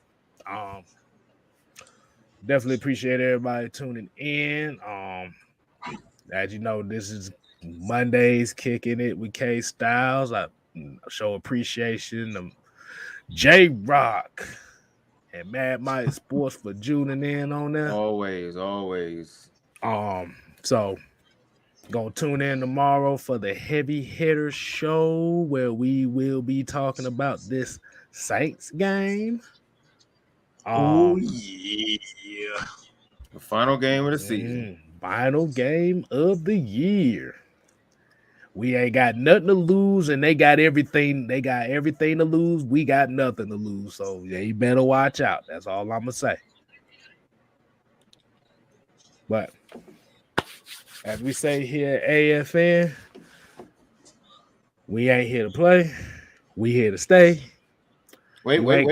A: Definitely appreciate everybody tuning in. As you know, this is Mondays kicking it with Kstylzz. I show appreciation to J-Rock and Mad Mike Sports for tuning in on that.
C: Always.
A: So gonna tune in tomorrow for the Heavy Hitter Show where we will be talking about this Saints game.
B: Oh yeah.
C: The final game of the season.
A: Final game of the year. We ain't got nothing to lose, and they got everything. They got everything to lose. We got nothing to lose. So yeah, you better watch out. That's all I'm gonna say. But as we say here at AFN, we ain't here to play. We here to stay.
C: Wait.
A: What?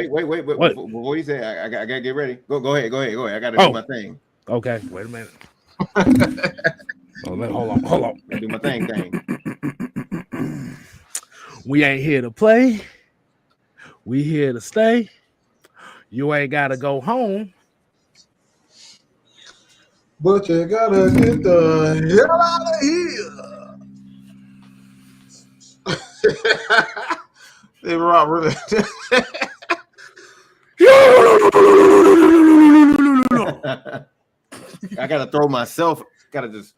C: Before you say, I gotta get ready. Go ahead. I gotta do my thing.
A: Okay, wait a minute. Hold on.
C: I do my thing.
A: We ain't here to play. We here to stay. You ain't gotta go home.
B: But you gotta get the hell out of here. They rock really.
C: I gotta throw myself. Gotta just